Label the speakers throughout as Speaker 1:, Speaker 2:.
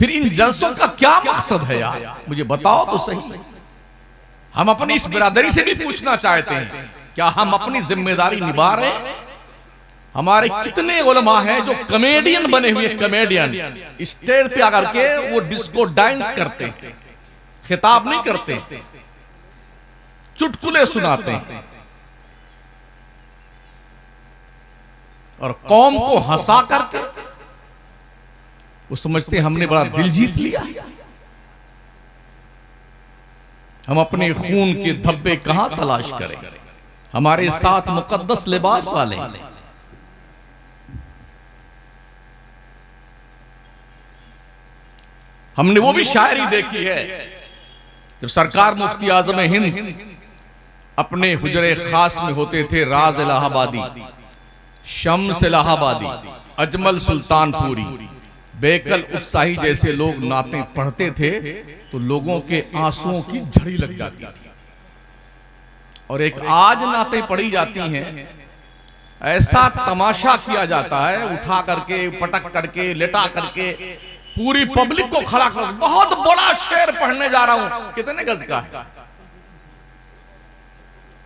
Speaker 1: फिर इन जलसों का क्या मकसद है यार, मुझे बताओ तो सही। हम अपनी इस बिरादरी से भी पूछना चाहते हैं, क्या हम अपनी जिम्मेदारी निभा रहे हैं? हमारे कितने उलमा हैं जो कॉमेडियन बने हुए, कॉमेडियन स्टेज पे आकर के वो डिस्को डांस करते हैं, खिताब नहीं करते, चुटकुले सुनाते हैं और कौम को हंसा करके वो समझते हैं हमने बड़ा दिल जीत लिया। हम अपने खून के धब्बे कहां तलाश करें? हमारे साथ मुकद्दस लिबास वाले, हमने वो भी शायरी देखी है जब सरकार मुफ्ती आजम हिंद अपने हुजरे खास में होते थे, राज इलाहाबादी, शम्स इलाहाबादी, अजमल सुल्तानपुरी, बेकल उत्साही जैसे लोग नाते पढ़ते थे तो लोगों के आंसुओं की झड़ी लग जाती थी। और एक आज नाते पढ़ी जाती हैं, ऐसा तमाशा किया जाता है, उठा करके, पटक करके, लेटा करके, पूरी पब्लिक को खड़ा कर, बहुत बड़ा शेर पढ़ने जा रहा हूं, कितने गज का है,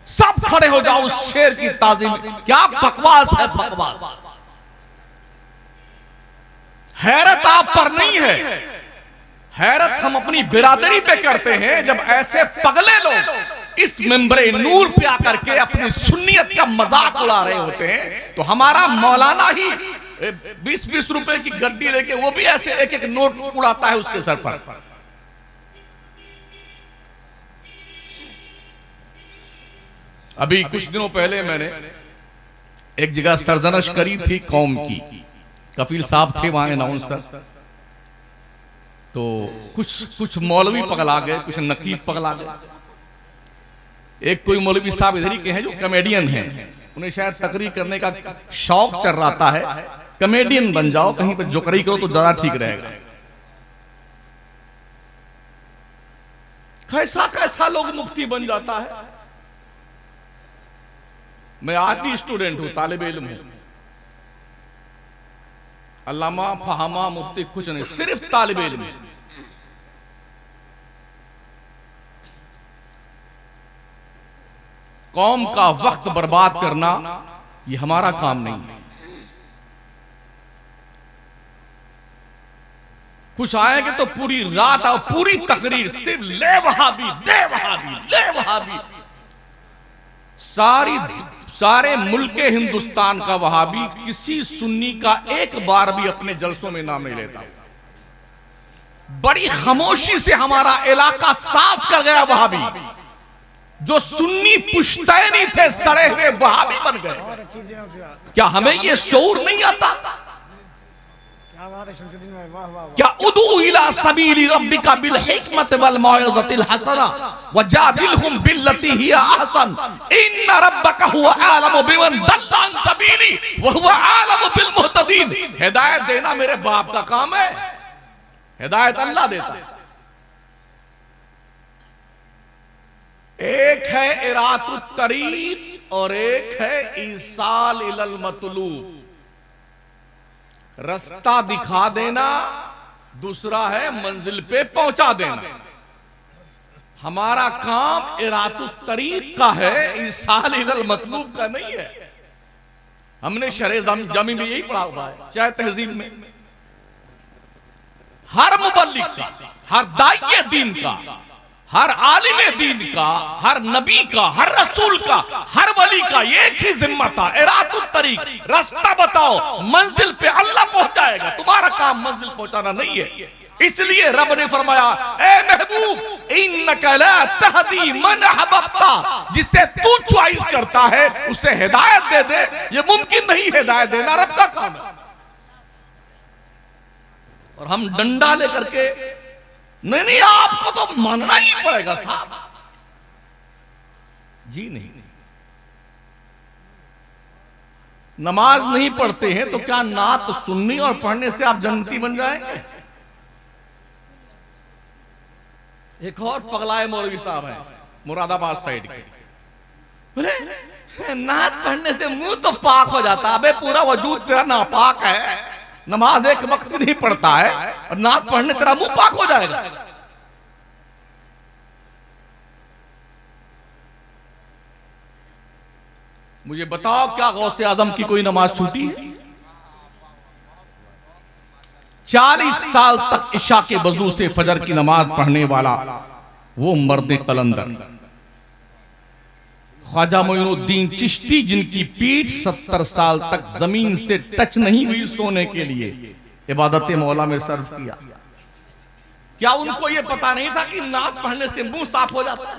Speaker 1: सब खड़े हो जाओ उस शेर की ताजीम। क्या बकवास है, बकवास। हैरत आप पर नहीं है, हैरत हम अपनी बिरादरी पे करते हैं जब ऐसे पगले लोग इस मेंबरे नूर पे आकर के अपनी सुन्नियत का मजाक उड़ा रहे होते हैं। तो हमारा मौलाना ही 20-20 रुपए की गड्डी लेके वो भी ऐसे एक एक नोट उड़ाता है उसके सर पर। अभी कुछ दिनों पहले मैंने एक जगह सरजनश करी थी कौम की, कफील साहब थे वहां अनाउंसर, तो कुछ मौलवी पगला गए, कुछ नकीब पगला गए। एक कोई मौलवी साहब इधर ही के हैं जो कॉमेडियन हैं, उन्हें शायद तकरीर करने का शौक चल रहा है, कॉमेडियन बन जाओ, कहीं पर जोकरी करो तो ज्यादा ठीक रहेगा। कैसा कैसा लोग मुफ्ती बन जाता है। मैं आज भी स्टूडेंट हूं, तालिब इल्म हूं, अल्लामा फहामा मुफ्ती कुछ नहीं, सिर्फ तालिब इल्म। कौम का वक्त बर्बाद करना ये हमारा काम नहीं है। कुछ आएंगे तो पूरी रात और पूरी तकरीर सिर्फ ले वहाबी, दे वहाबी, ले वहाबी। सारे मुल्क हिंदुस्तान का वहाबी किसी सुन्नी का एक बार भी अपने जलसों में नाम नहीं लेता। बड़ी खामोशी से हमारा इलाका साफ कर गया वहाबी। जो सुन्नी पुश्तैनी थे, सड़े हुए वहाबी बन गए। क्या हमें ये शऊर नहीं आता? क्या उदू इला सबीली रब्बिका बिल हिकमत वल मौइज़तिल हसना वजादिलहुम बिल्लती हिया अहसन इन्न रब्बका हुवा आलमु बिमन दल्ला अन सबीली व हुवा आलमु बिल मुहतदीन। हिदायत देना मेरे बाप का काम है, हिदायत अल्लाह देता है। एक है इरातुत तरीक और एक है ईसाल इलल मतलूब। रास्ता दिखा देना, दूसरा है मंजिल पे पहुंचा देना। हमारा काम इरातुत तरीक का है, ईसाल इलल मतलूब का नहीं है। हमने शरह जमी में यही पढ़ा हुआ है, चाहे तहजीब में। हर मुबल्लिग का, हर दाइये दीन का, हर आलिम दीन का, हर नबी का, हर रसूल का, हर वली का एक ही जिम्मा था, इरातुत तरीक, रास्ता बताओ, मंजिल पे अल्लाह पहुंचाएगा। तुम्हारा काम मंजिल पहुंचाना नहीं है। इसलिए रब ने फरमाया, ए महबूब इन्नका ला तहदी मन अहबब्ता, जिसे तू चॉइस करता है उसे हिदायत दे दे। ये मुमकिन नहीं हिदायत देना, रब का काम है। और हम डंडा लेकर के नहीं, आपको तो मानना ही पड़ेगा साहब। जी नहीं, नमाज नहीं पढ़ते हैं तो क्या नात सुननी और पढ़ने से आप जन्नती बन जाएंगे? एक और पगलाए मौलवी साहब हैं मुरादाबाद साइड के, बोले नात पढ़ने से मुंह तो पाक हो जाता। अबे पूरा वजूद तेरा नापाक है, नमाज एक वक्त नहीं पढ़ता है और नात पढ़ने तेरा मुंह पाक हो जाएगा। मुझे बताओ क्या गौसे आजम की कोई नमाज छूटी है? 40 साल तक इशा के वजू से फजर की नमाज पढ़ने वाला वो मर्द कलंदर ख्वाजा मोइनुद्दीन चिश्ती, जिनकी पीठ 70 साल तक जमीन से टच नहीं हुई सोने के लिए इबादत मौला में सर्व किया। क्या उनको यह पता नहीं था कि नात पढ़ने से मुंह साफ हो जाता है?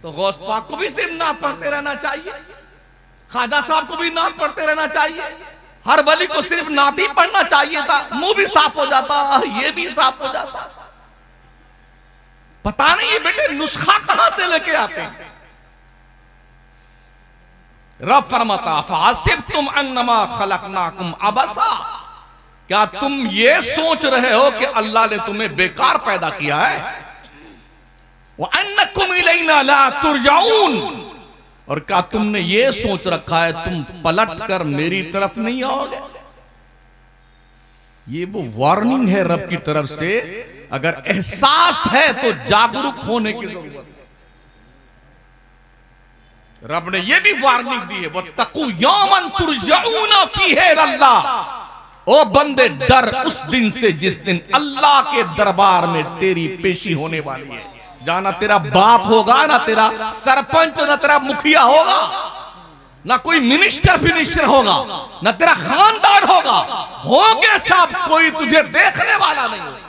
Speaker 1: तो गौस पाक को भी सिर्फ नात पढ़ते रहना चाहिए, ख्वाजा साहब को भी नात पढ़ते रहना चाहिए, हर वली को सिर्फ नात ही पढ़ना चाहिए था, मुंह भी साफ हो जाता, ये भी साफ हो जाता। पता नहीं ये बेटे नुस्खा कहां से लेके आते हैं। रब फरमाता फासिब्तुम अन्नमा खलकनाकुम अबसा, क्या तुम ये सोच रहे हो कि अल्लाह ने तुम्हें बेकार पैदा किया है? व अन्नकुम इलैना ला तुरजाऊन, और क्या तुमने ये सोच रखा है तुम पलट कर मेरी तरफ नहीं आओगे? ये वो वार्निंग है रब की तरफ से। अगर एहसास है तो जागरूक होने की जरूरत है। रब ने ये भी वार्निंग दी है, वत्तकू यौमन तुरजाऊना फीहे इलल्लाह, ओ बंदे डर उस दिन से जिस दिन अल्लाह के दरबार में तेरी पेशी होने वाली है। जाना तेरा बाप होगा, ना तेरा सरपंच, ना तेरा मुखिया होगा, ना कोई मिनिस्टर फिनिस्टर होगा, ना तेरा खानदान होगा, होगे सब, कोई तुझे देखने वाला नहीं होगा।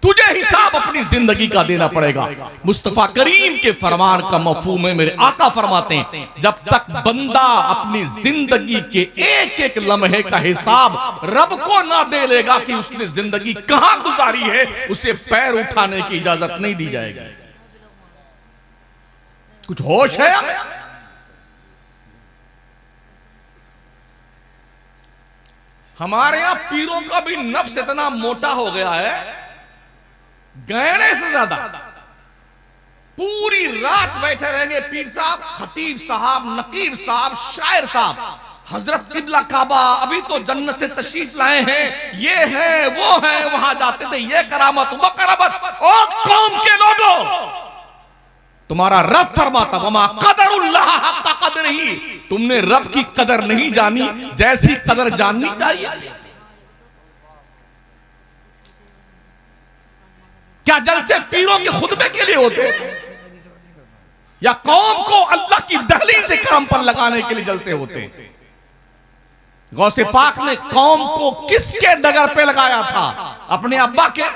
Speaker 1: तुझे हिसाब अपनी जिंदगी का देना पड़ेगा। मुस्तफा करीम के फरमान का मफहूम है, मेरे आका फरमाते हैं, जब तक बंदा अपनी जिंदगी के एक एक लम्हे का हिसाब रब को ना दे लेगा कि उसने जिंदगी कहां गुजारी है, उसे पैर उठाने की इजाजत नहीं दी जाएगी। कुछ होश है? हमारे यहां पीरों का भी नफ्स इतना मोटा हो गया है, गहने से ज्यादा। पूरी रात बैठे रहेंगे पीर साहब, खतीब साहब, नकीब साहब, शायर साहब, हजरत किबला काबा अभी तो जन्नत से तशरीफ लाए हैं, ये है वो है, वहां जाते थे, ये करामत वो करामत। ओ कौम के लोगों, तुम्हारा रब फरमाता वमा कदरुल्लाह हक्का कदरिही, तुमने रब की कदर नहीं जानी जैसी कदर जाननी चाहिए। क्या जलसे पीरों के खुतबे के लिए होते हैं, या कौम को अल्लाह की दहलीज से काम पर लगाने के लिए जलसे होते हैं? गौसे पाक ने कौम को किसके डगर पे लगाया था? अपने अब्बा के।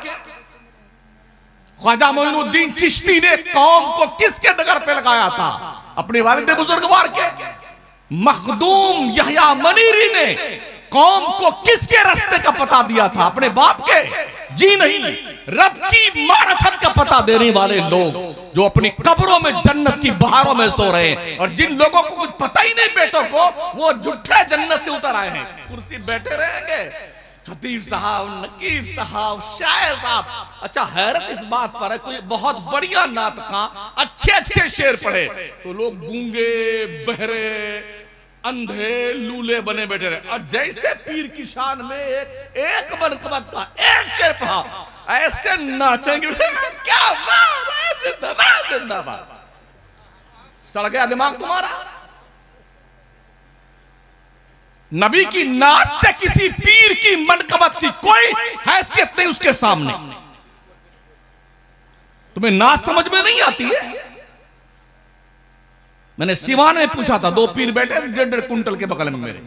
Speaker 1: ख्वाजा मोइनुद्दीन चिश्ती ने कौम को किसके डगर पे लगाया था? अपने वालिद बुजुर्गवार के। मखदूम यहया मनीरी ने कौम को किसके रास्ते का पता दिया था? अपने बाप के? जी नहीं, रब की मारिफत का पता देने वाले लोग जो अपनी कब्रों में जन्नत की बहारों में सो रहे हैं, और जिन लोगों को कुछ पता ही नहीं बेटों को, वो झूठे जन्नत से उतर आए हैं, कुर्सी बैठे रहेंगे, खतीब साहब, नकीब साहब, शायर साहब। अच्छा, हैरत इस बात पर है, कोई बहुत बढ़िया नात खां अच्छे अच्छे शेर पढ़े तो लोग गूंगे, बहरे, अंधे, लूले बने बैठे रहे, और जैसे पीर की शान में एक मनकबत का एक शेर पढ़ा, ऐसे नाचेंगे, क्या बात है, जिंदाबाद जिंदाबाद। सड़ गया दिमाग तुम्हारा? नबी की नाच से किसी पीर की मनकबत की कोई हैसियत नहीं उसके सामने। तुम्हें नाच समझ में नहीं आती है? मैंने सिवान में पूछा था, 2 पीर बैठे 1.5 कुंटल के बगल में मेरे।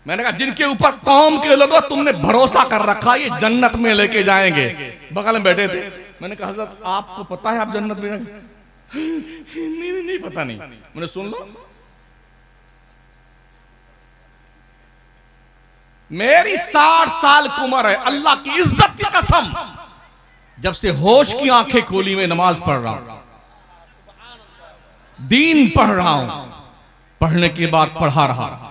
Speaker 1: मैंने कहा जिनके ऊपर कौम के लोगों तुमने भरोसा कर रखा ये जन्नत में लेके जाएंगे, बगल में बैठे थे। मैंने कहा हज़रत आपको पता है आप जन्नत में नहीं पता नहीं। मैंने सुन लो, मेरी 60 साल की उम्र है, अल्लाह की इज्जत की कसम, जब से होश की आंखें खोली मैं नमाज पढ़ रहा हूं, दीन पढ़ रहा हूं, पढ़ने के बाद पढ़ा रहा,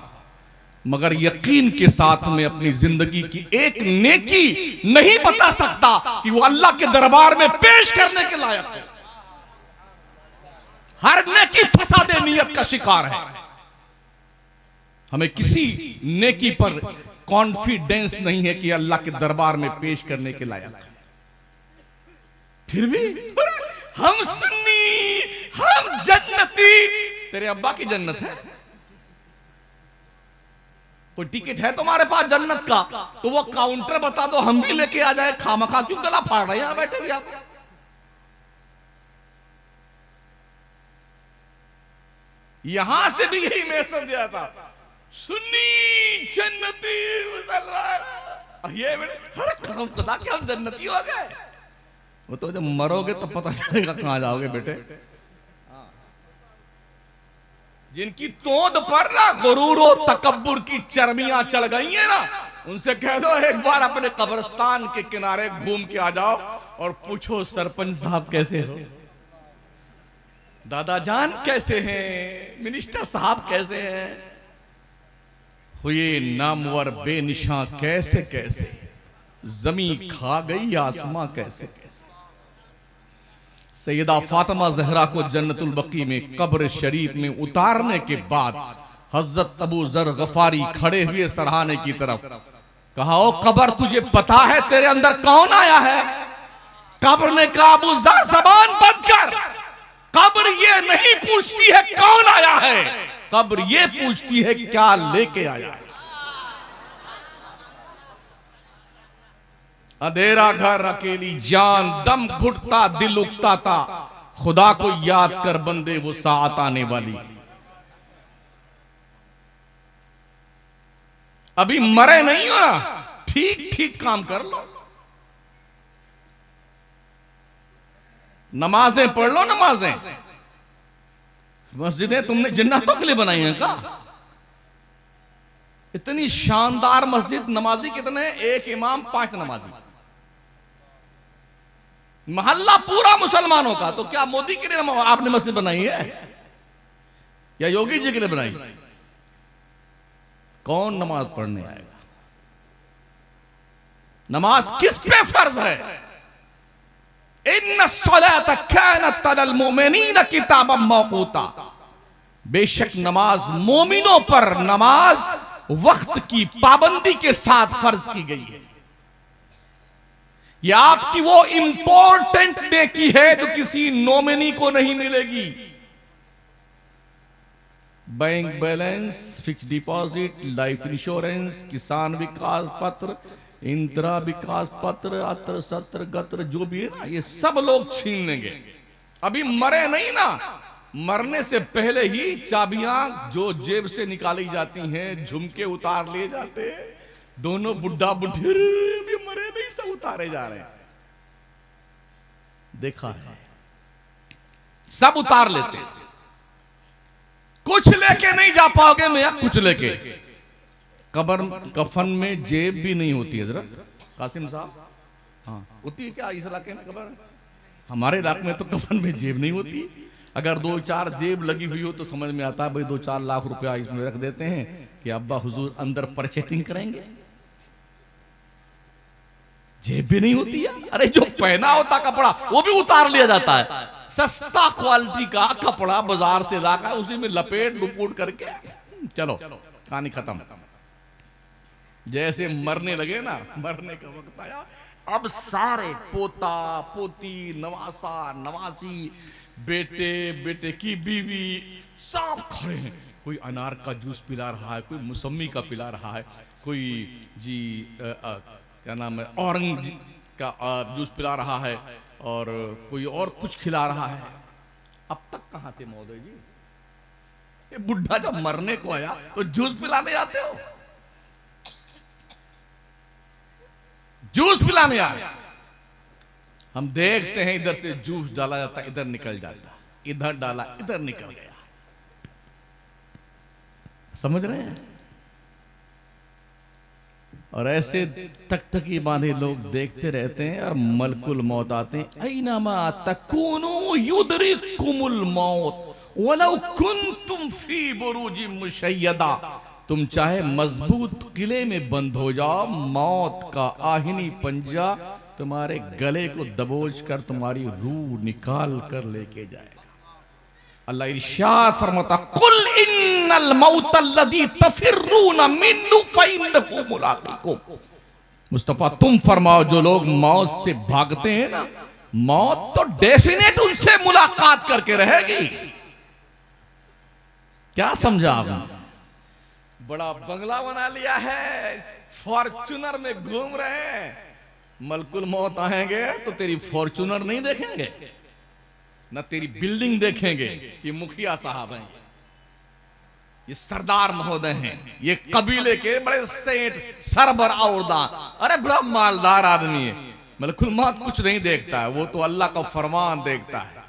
Speaker 1: मगर यकीन के साथ में अपनी जिंदगी की एक नेकी नहीं बता सकता कि वो अल्लाह के दरबार में पेश करने के लायक है। हर नेकी फसादे नियत का शिकार है। हमें किसी नेकी पर कॉन्फिडेंस नहीं है कि अल्लाह के दरबार में पेश करने के लायक है। फिर भी हम सुन्नी, हम जन्नती। तेरे अब्बा की जन्नत है, कोई टिकट है तुम्हारे पास जन्नत का तो वो काउंटर बता दो, हम भी लेके आ जाए। खामखा क्यों गला फाड़ रहे हैं यहां बैठे भी आप? यहां से भी यही मैसेज दिया था, सुन्नी जन्नती मुसलमान। ये हर कसम खुदा के हम जन्नती हो गए। वो तो जब मरोगे तो पता चलेगा कहां जाओगे बेटे। जिनकी तोंद पर ना गुरूर और तकब्बुर की चर्बियां चढ़ गई है ना, उनसे कह दो एक बार अपने कब्रिस्तान के किनारे घूम के आ जाओ और पूछो सरपंच साहब कैसे हो, दादा जान कैसे हैं, मिनिस्टर साहब कैसे हैं। हुए नामवर बेनिशां कैसे कैसे, जमीन खा गई आसमां कैसे कैसे। सैयदा फातिमा जहरा को जन्नतुल बकी में कब्र शरीफ में उतारने के बाद हजरत अबू जर गफारी खड़े हुए सरहाने की तरफ कहा, ओ कब्र तुझे पता है तेरे अंदर कौन आया है? कब्र ने कहा, अबू जर जबान बंद कर। कब्र ये नहीं पूछती है कौन आया है, कब्र ये पूछती है क्या लेके आया है। अंधेरा घर अकेली जान, दम घुटता दिल उगता था, खुदा को याद कर बंदे वो साथ आने वाली। अभी मरे नहीं हो ना, ठीक ठीक काम कर लो, नमाजें पढ़ लो। नमाजें, मस्जिदें तुमने जिन्नातों के लिए बनाई हैं क्या? इतनी शानदार मस्जिद, नमाजी कितने? एक इमाम 5 नमाजी, मोहल्ला पूरा मुसलमानों का। तो क्या मोदी के लिए आपने मस्जिद बनाई है या योगी जी के लिए बनाई? कौन नमाज पढ़ने आएगा? नमाज किस पे फर्ज है? इन्नस्सलात कानत अलल मुमिनीन किताबम मौकूता। बेशक नमाज मोमिनों पर नमाज वक्त की पाबंदी के साथ फर्ज की गई है। यह आपकी वो इंपॉर्टेंट नेकी है जो किसी नॉमिनी को नहीं मिलेगी। Bank balance, fix deposit, life insurance, किसान विकास पत्र, इंदिरा विकास पत्र, अत्र सत्र गत्र जो भी है ना, ये सब लोग छीन लेंगे। अभी मरे नहीं ना, मरने से पहले ही चाबियां जो जेब से निकाली जाती हैं, झुमके उतार लिए जाते हैं। दोनों बुढ़ा बुढ़ी अभी मरे नहीं, सब उतारे जा रहे हैं। देखा है, सब उतार लेते हैं। कुछ लेके नहीं जा पाओगे मैं, कुछ लेके। कब्र कफन में जेब भी नहीं होती है। जरा कासिम साहब, हाँ होती है क्या इस इलाके में कब्र? हमारे इलाके में तो कफन में जेब नहीं होती। अगर 2-4 जेब लगी हुई हो तो समझ में आता है भाई 2-4 लाख रुपया इसमें रख देते हैं कि अब्बा हुजूर अंदर परचेटिंग करेंगे। जेब भी नहीं होती है। अरे जो पहना होता कपड़ा वो भी उतार लिया जाता है। सस्ता क्वालिटी का कपड़ा बाजार से लाकर उसी में लपेट लुपूट करके चलो कहानी खत्म। जैसे मरने लगे ना, मरने का वक्त आया, अब सारे पोता पोती, नवासा नवासी, बेटे बेटे की बीवी सब खड़े हैं। कोई अनार का जूस पिला रहा है, कोई मौसमी का पिला रहा है, कोई जी क्या नाम है ऑरेंज का जूस पिला रहा है, और कोई और कुछ खिला रहा है। अब तक कहां थे महोदय जी? ये बुढ़ा जब मरने को आया तो जूस पिलाने आते हो? जूस पिलाने आए। हम देखते हैं इधर से जूस डाला जाता, इधर निकल जाता, इधर डाला इधर निकल गया। समझ रहे हैं? और ऐसे टकटकी बांधे लोग देखते रहते हैं और मलकुल मौत आते हैं। ऐनमा तकूनु युदरिकुमुल मौत वलौ कुंतुम फी बुरूजिम मुशय्यदा। तुम चाहे मजबूत किले में बंद हो जाओ, मौत का आहिनी पंजा तुम्हारे गले को दबोच कर तुम्हारी रूह निकाल कर लेके जाएगा। अल्लाह इरशाद फरमाता, कुल इन्नल मौतल्लज़ी तफिर्रून मिन्हु फइन्नहु मुलाक़िकुम। मुस्तफा तुम फरमाओ, जो लोग मौत से भागते हैं ना, मौत तो डेफिनेट उनसे मुलाकात करके रहेगी। क्या समझा आपने? बड़ा बंगला बना लिया है, फॉर्च्यूनर में घूम रहे हैं, मलकुल मौत आएंगे तो तेरी फॉर्च्यूनर नहीं देखेंगे, न तेरी बिल्डिंग देखेंगे। ये मुखिया साहब हैं, ये सरदार महोदय हैं, ये कबीले के बड़े सेठ सरबर औरदा, अरे बड़ा मालदार आदमी है। मलकुल मौत कुछ नहीं देखता है, वो तो अल्लाह का फरमान देखता है।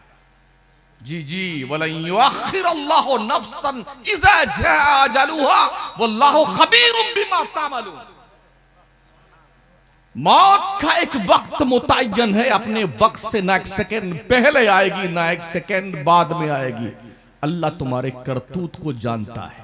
Speaker 1: जी जी, वलन युअख्खिरुल्लाहु नफ्सन इज़ा जाअ अजलुहा वल्लाहु खबीरुम बिमा तामलून। मौत का एक वक्त मुतय्यन है, अपने वक्त से ना एक सेकंड पहले आएगी ना एक सेकंड बाद में आएगी। अल्लाह तुम्हारे करतूत को जानता है।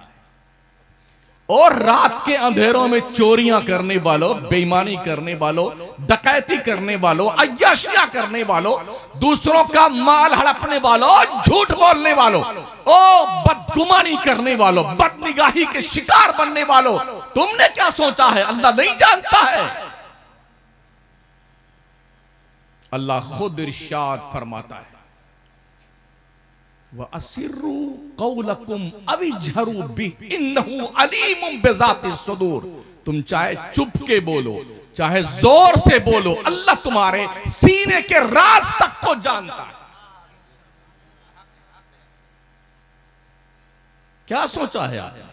Speaker 1: और रात के अंधेरों में चोरियां करने वालों, बेईमानी करने वालों, डकैती करने वालों, अय्याशियां करने वालों, दूसरों का माल हड़पने वालों, झूठ बोलने वालों, ओ बदगुमानी करने वालों, बदनिगाही के शिकार बनने वालों, तुमने क्या सोचा है अल्लाह नहीं जानता है? अल्लाह खुद इरशाद फरमाता है, व असिर्रु कौलकुम अविजहरू बिही इन्नहु अलीमुम बिज़ातिस सुदूर। तुम चाहे चुप के बोलो, चाहे जोर से बोलो, अल्लाह तुम्हारे सीने के राज तक को जानता है। क्या सोचा है आपने?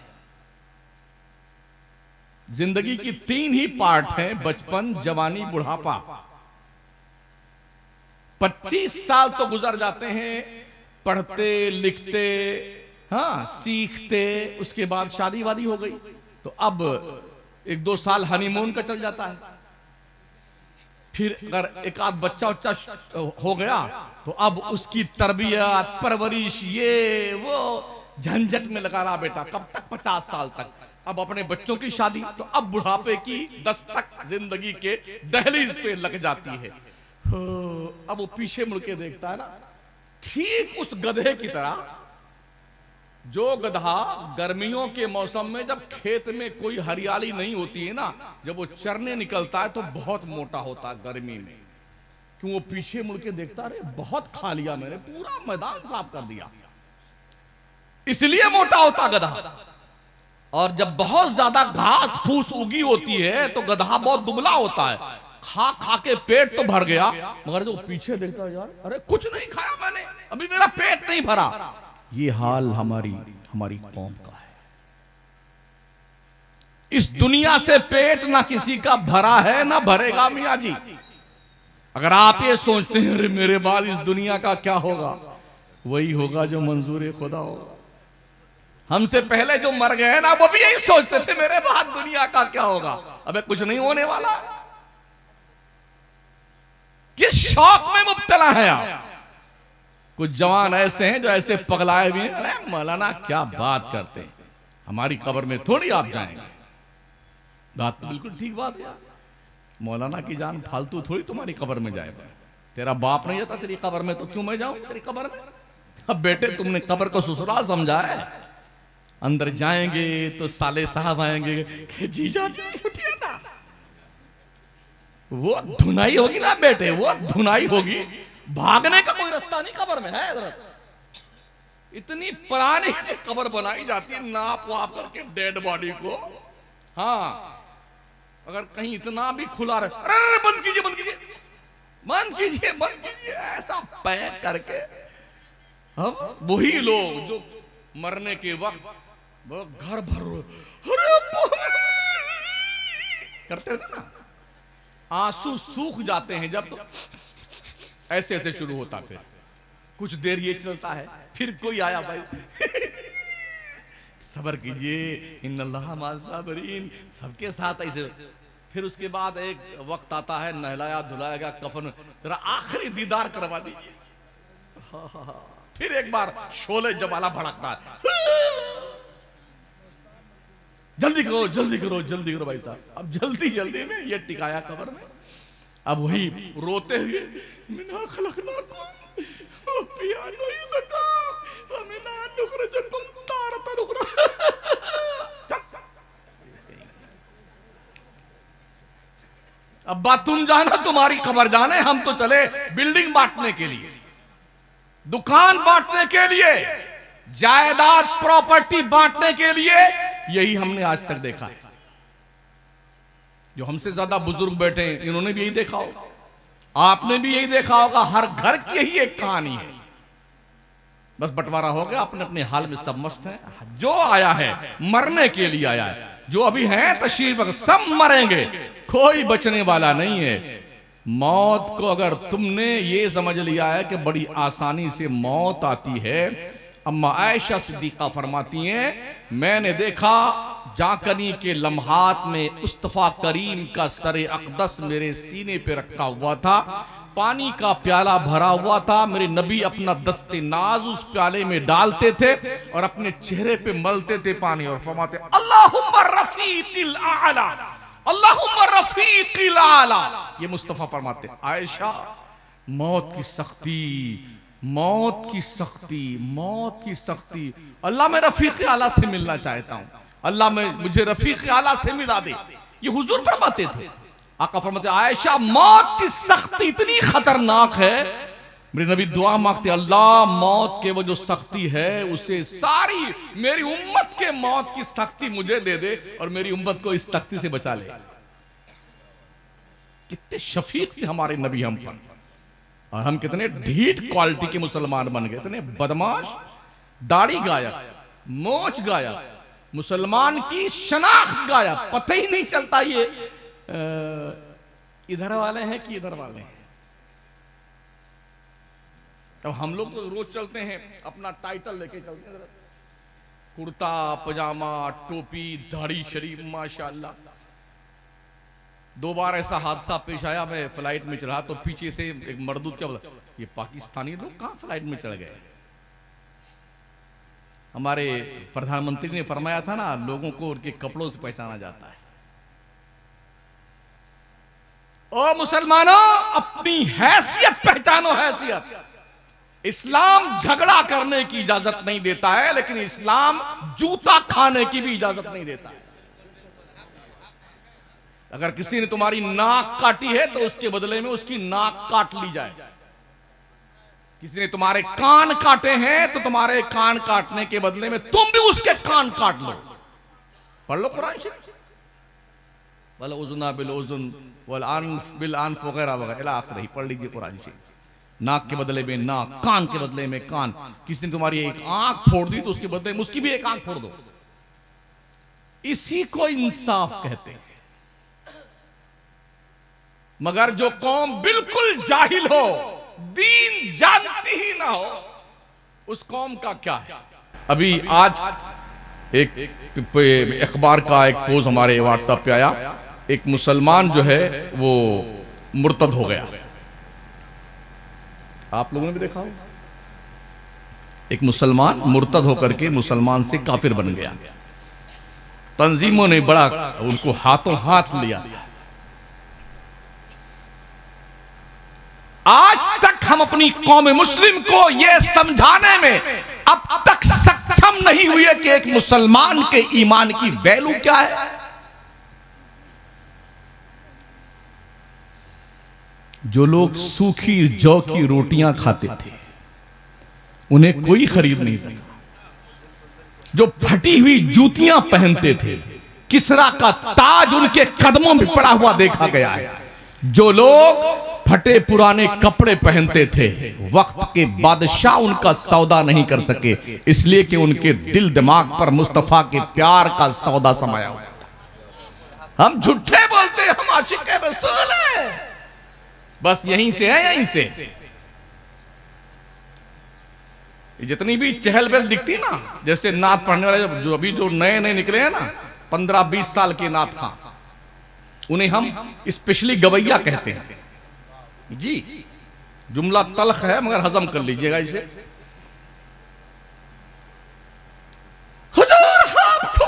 Speaker 1: जिंदगी की 3 ही पार्ट हैं, बचपन, जवानी, बुढ़ापा। 25 साल तो गुजर जाते हैं पढ़ते लिखते, हाँ सीखते, उसके बाद शादी वादी हो गई तो अब 1-2 साल हनीमून का चल जाता है। फिर अगर एक आध बच्चा हो गया तो अब उसकी तरबियत, परवरिश, ये वो झंझट में लगा रहा बेटा, कब तक 50 साल तक। अब अपने बच्चों की शादी, तो अब बुढ़ापे की दस्तक जिंदगी के दहलीज पे लग जाती है। अब वो पीछे मुड़ के देखता है ना, ठीक उस गधे की तरह, जो गधा गर्मियों के मौसम में जब खेत में कोई हरियाली नहीं होती है ना, जब वो चरने निकलता है तो बहुत मोटा होता है गर्मी में। क्यों? वो पीछे मुड़ के देखता, अरे बहुत खा लिया मैंने, पूरा मैदान साफ कर दिया, इसलिए मोटा होता गधा। और जब बहुत ज्यादा घास फूस उगी होती है तो गधा बहुत दुबला होता है, खा खा के पेट तो भर गया, मगर जो पीछे देखता है, यार अरे कुछ नहीं खाया मैंने, अभी मेरा पेट नहीं भरा। ये हाल हमारी कौम का है। इस दुनिया से पेट ना किसी का भरा है ना भरेगा मियां जी। अगर आप ये सोचते हैं अरे मेरे बाद इस दुनिया का क्या होगा, वही होगा जो मंजूर खुदा होगा। हमसे पहले जो मर गए ना, वो भी यही सोचते थे मेरे बाद दुनिया का क्या होगा। अबे कुछ नहीं होने वाला। किस शौक में मुब्तला है आप? कुछ जवान ऐसे हैं जो ऐसे पगलाए हुए हैं, अरे मौलाना क्या बात करते हैं, हमारी कब्र में थोड़ी आप जाएंगे। बात तो बिल्कुल ठीक बात है, मौलाना की जान फालतू थोड़ी तुम्हारी कब्र में जाएगा। तेरा बाप नहीं जाता तेरी कब्र में, तो क्यों मैं जाऊं तेरी कब्र में? अब बेटे तुमने कब्र को ससुराल समझा है। अंदर जाएंगे तो साले साहब आएंगे कि जीजा जी उठिए ना, वो धुनाई होगी ना बेटे, वो धुनाई होगी। भागने का कोई रास्ता नहीं कब्र में है। इतनी पुरानी कब्र बनाई जाती है नाप वाप करके डेड बॉडी को। हाँ, अगर कहीं इतना भी खुला रहे, अरे बंद कीजिए बंद कीजिए बंद कीजिए बंद कीजिए, ऐसा पैक करके। अब वही लोग जो मरने के वक्त वो घर भर करते थे ना, आंसू सूख जाते हैं जब, तो ऐसे ऐसे शुरू होता। फिर कुछ देर ये चलता है, फिर कोई आया भाई सब्र कीजिए, इन्नल्लाह माअस साबिरीन, सबके साथ ऐसे। फिर उसके बाद एक वक्त आता है, नहलाया धुलाया गया, कफन, जरा आखिरी दीदार करवा दीजिए। फिर एक बार शोले जवाला भड़कता है, जल्दी करो जल्दी करो जल्दी करो भाई साहब। अब जल्दी जल्दी में ये टिकाया कब्र में। अब वही रोते हुए, मिना खलकनाकुम, ओ प्यारो ये देखो हमें अब्बा तुम जाना, तुम्हारी खबर जाने, हम तो चले बिल्डिंग बांटने के लिए, दुकान बांटने के लिए, जायदाद प्रॉपर्टी बांटने के लिए। यही हमने आज तक देखा है। जो हमसे ज्यादा बुजुर्ग बैठे हैं इन्होंने भी यही देखा होगा, आपने भी यही देखा होगा। हर घर की यही एक कहानी है। बस बंटवारा हो गया, अपने अपने हाल में सब मस्त हैं। जो आया है मरने के लिए आया है, जो अभी हैं तशरीफ सब मरेंगे, कोई बचने वाला नहीं है। मौत को अगर तुमने ये समझ लिया है कि बड़ी आसानी से मौत आती है, अम्मा आयशा सिद्दीका फरमाती हैं, मैंने देखा जाकनी के लम्हात में मुस्तफा करीम का सरे अक़दस मेरे सीने पे रखा हुआ था, पानी का प्याला भरा हुआ था, मेरे नबी अपना दस्ते नाज उस प्याले में डालते थे और अपने चेहरे पे मलते थे पानी और फरमाते अल्लाहुम्मा रफीक़िल आला, अल्लाहुम्मा रफीक़िल आला। ये मुस्तफा फरमाते आयशा, मौत की सख्ती, मौत की सख्ती, मौत की सख्ती। अल्लाह मैं रफीक़ आला से मिलना चाहता हूं, अल्लाह मैं मुझे रफीक़ आला से मिला दे। ये हुजूर फरमाते थे। आका फरमाते आयशा, मौत की सख्ती इतनी खतरनाक है, मेरे नबी दुआ मांगते अल्लाह मौत के वो जो सख्ती है उसे सारी मेरी उम्मत के मौत की सख्ती मुझे दे दे और मेरी उम्मत को इस सख्ती से बचा ले। कितने शफीक थे हमारे नबी हम पर, और हम कितने ढीठ क्वालिटी के मुसलमान बन गए, इतने बदमाश। दाढ़ी गायब, मोच गायब, मुसलमान की शनाख्त गायब, पता ही नहीं चलता ये इधर वाले हैं कि इधर वाले हैं। अब हम लोग तो रोज चलते हैं अपना टाइटल लेके चलते हैं, कुर्ता पजामा टोपी दाढ़ी शरीफ माशाल्लाह। दो बार ऐसा हादसा पेश आया, मैं फ्लाइट में चढ़ा तो पीछे से एक मर्दूद क्या बोला, ये पाकिस्तानी लोग कहां फ्लाइट में चढ़ गए। हमारे प्रधानमंत्री ने फरमाया था ना, लोगों को उनके कपड़ों से पहचाना जाता है। ओ मुसलमानों, अपनी हैसियत पहचानो, हैसियत। इस्लाम झगड़ा करने की इजाजत नहीं देता है, लेकिन इस्लाम जूता खाने की भी इजाजत नहीं देता है। अगर किसी ने तुम्हारी नाक काटी है तो उसके बदले में उसकी नाक काट ली जाए। किसी ने तुम्हारे कान काटे हैं तो तुम्हारे कान काटने के बदले में तुम भी उसके कान काट लो। पढ़ लो कुरान शरीफ, वल उज़ुना बिल उज़ुन वल अनफ बिल अनफ वगैरह वगैरह इला आखिर, पढ़ लीजिए कुरान शरीफ। नाक के बदले में नाक, कान के बदले में कान। किसी ने तुम्हारी एक आंख फोड़ दी तो उसके बदले में उसकी भी एक आंख फोड़ दो। इसी को इंसाफ कहते हैं। मगर जो कौम बिल्कुल जाहिल हो, दीन जानती ही ना हो, उस कौम का क्या है। अभी आज एक अखबार का एक पोस्ट हमारे व्हाट्सएप पे आया, एक मुसलमान जो है वो मुर्तद हो गया। आप लोगों ने भी देखा हो, एक मुसलमान मुर्तद होकर के मुसलमान से काफिर बन गया। तंजीमों ने बड़ा उनको हाथों हाथ लिया। आज तक हम अपनी कौम मुस्लिम को यह समझाने में अब तक सक्षम नहीं हुए कि एक मुसलमान के ईमान की वैल्यू क्या है। जो लोग सूखी जौ की रोटियां खाते थे उन्हें कोई खरीद नहीं सका। जो फटी हुई जूतियां पहनते थे, किसरा का ताज उनके कदमों में पड़ा हुआ देखा गया है। जो लोग फटे पुराने कपड़े पहनते थे, वक्त के बादशाह उनका सौदा नहीं कर सके, इसलिए कि उनके दिल दिमाग पर मुस्तफा के प्यार का सौदा समाया हुआ था। हम झूठे बोलते हैं हम आशिक रसूल हैं, बस यहीं से है, यहीं से। जितनी भी चहल पहल दिखती ना, जैसे नात पढ़ने वाले जो अभी जो नए नए निकले हैं ना, 15-20 साल के नात खां, उन्हें हम स्पेशली गवैया कहते हैं जी। जुमला तल्ख है मगर हजम कर लीजिएगा इसे। हुजूर आपको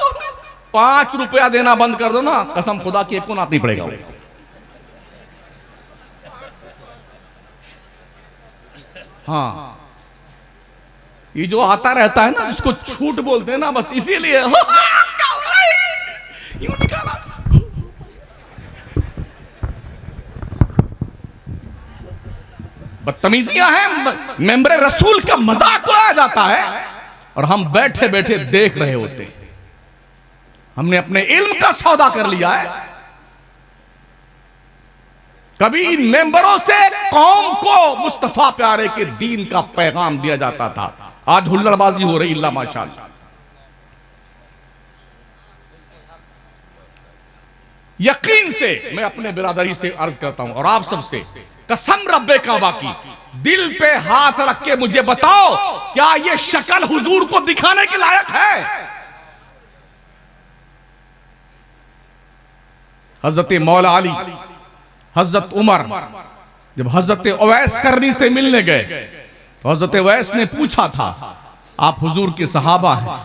Speaker 1: 5 रुपया देना बंद कर दो ना, कसम खुदा की आपको नात नहीं पड़ेगा। हाँ, ये जो आता रहता है ना, जिसको छूट बोलते हैं ना, बस इसीलिए यूं निकाला। बदतमीजियां हैं, मेंबरे रसूल का मजाक उड़ाया जाता है और हम बैठे बैठे देख रहे होते हैं। हमने अपने इल्म का सौदा कर लिया है। कभी इन मेंबरों से कौम को मुस्तफा प्यारे के दीन का पैगाम दिया जाता था, आज हुल्लड़बाजी हो रही अल्लाह माशाअल्लाह। यकीन से मैं अपने बिरादरी से अर्ज करता हूं और आप सबसे, कसम रब्बे काबा की, दिल पे हाथ रख के मुझे बताओ, क्या ये शक्ल हुजूर को दिखाने के लायक है? हजरत मौला अली, हजरत उमर जब हजरत उवैस करनी से मिलने गए तो हजरत उवैस ने पूछा था, आप हुजूर के सहाबा हैं,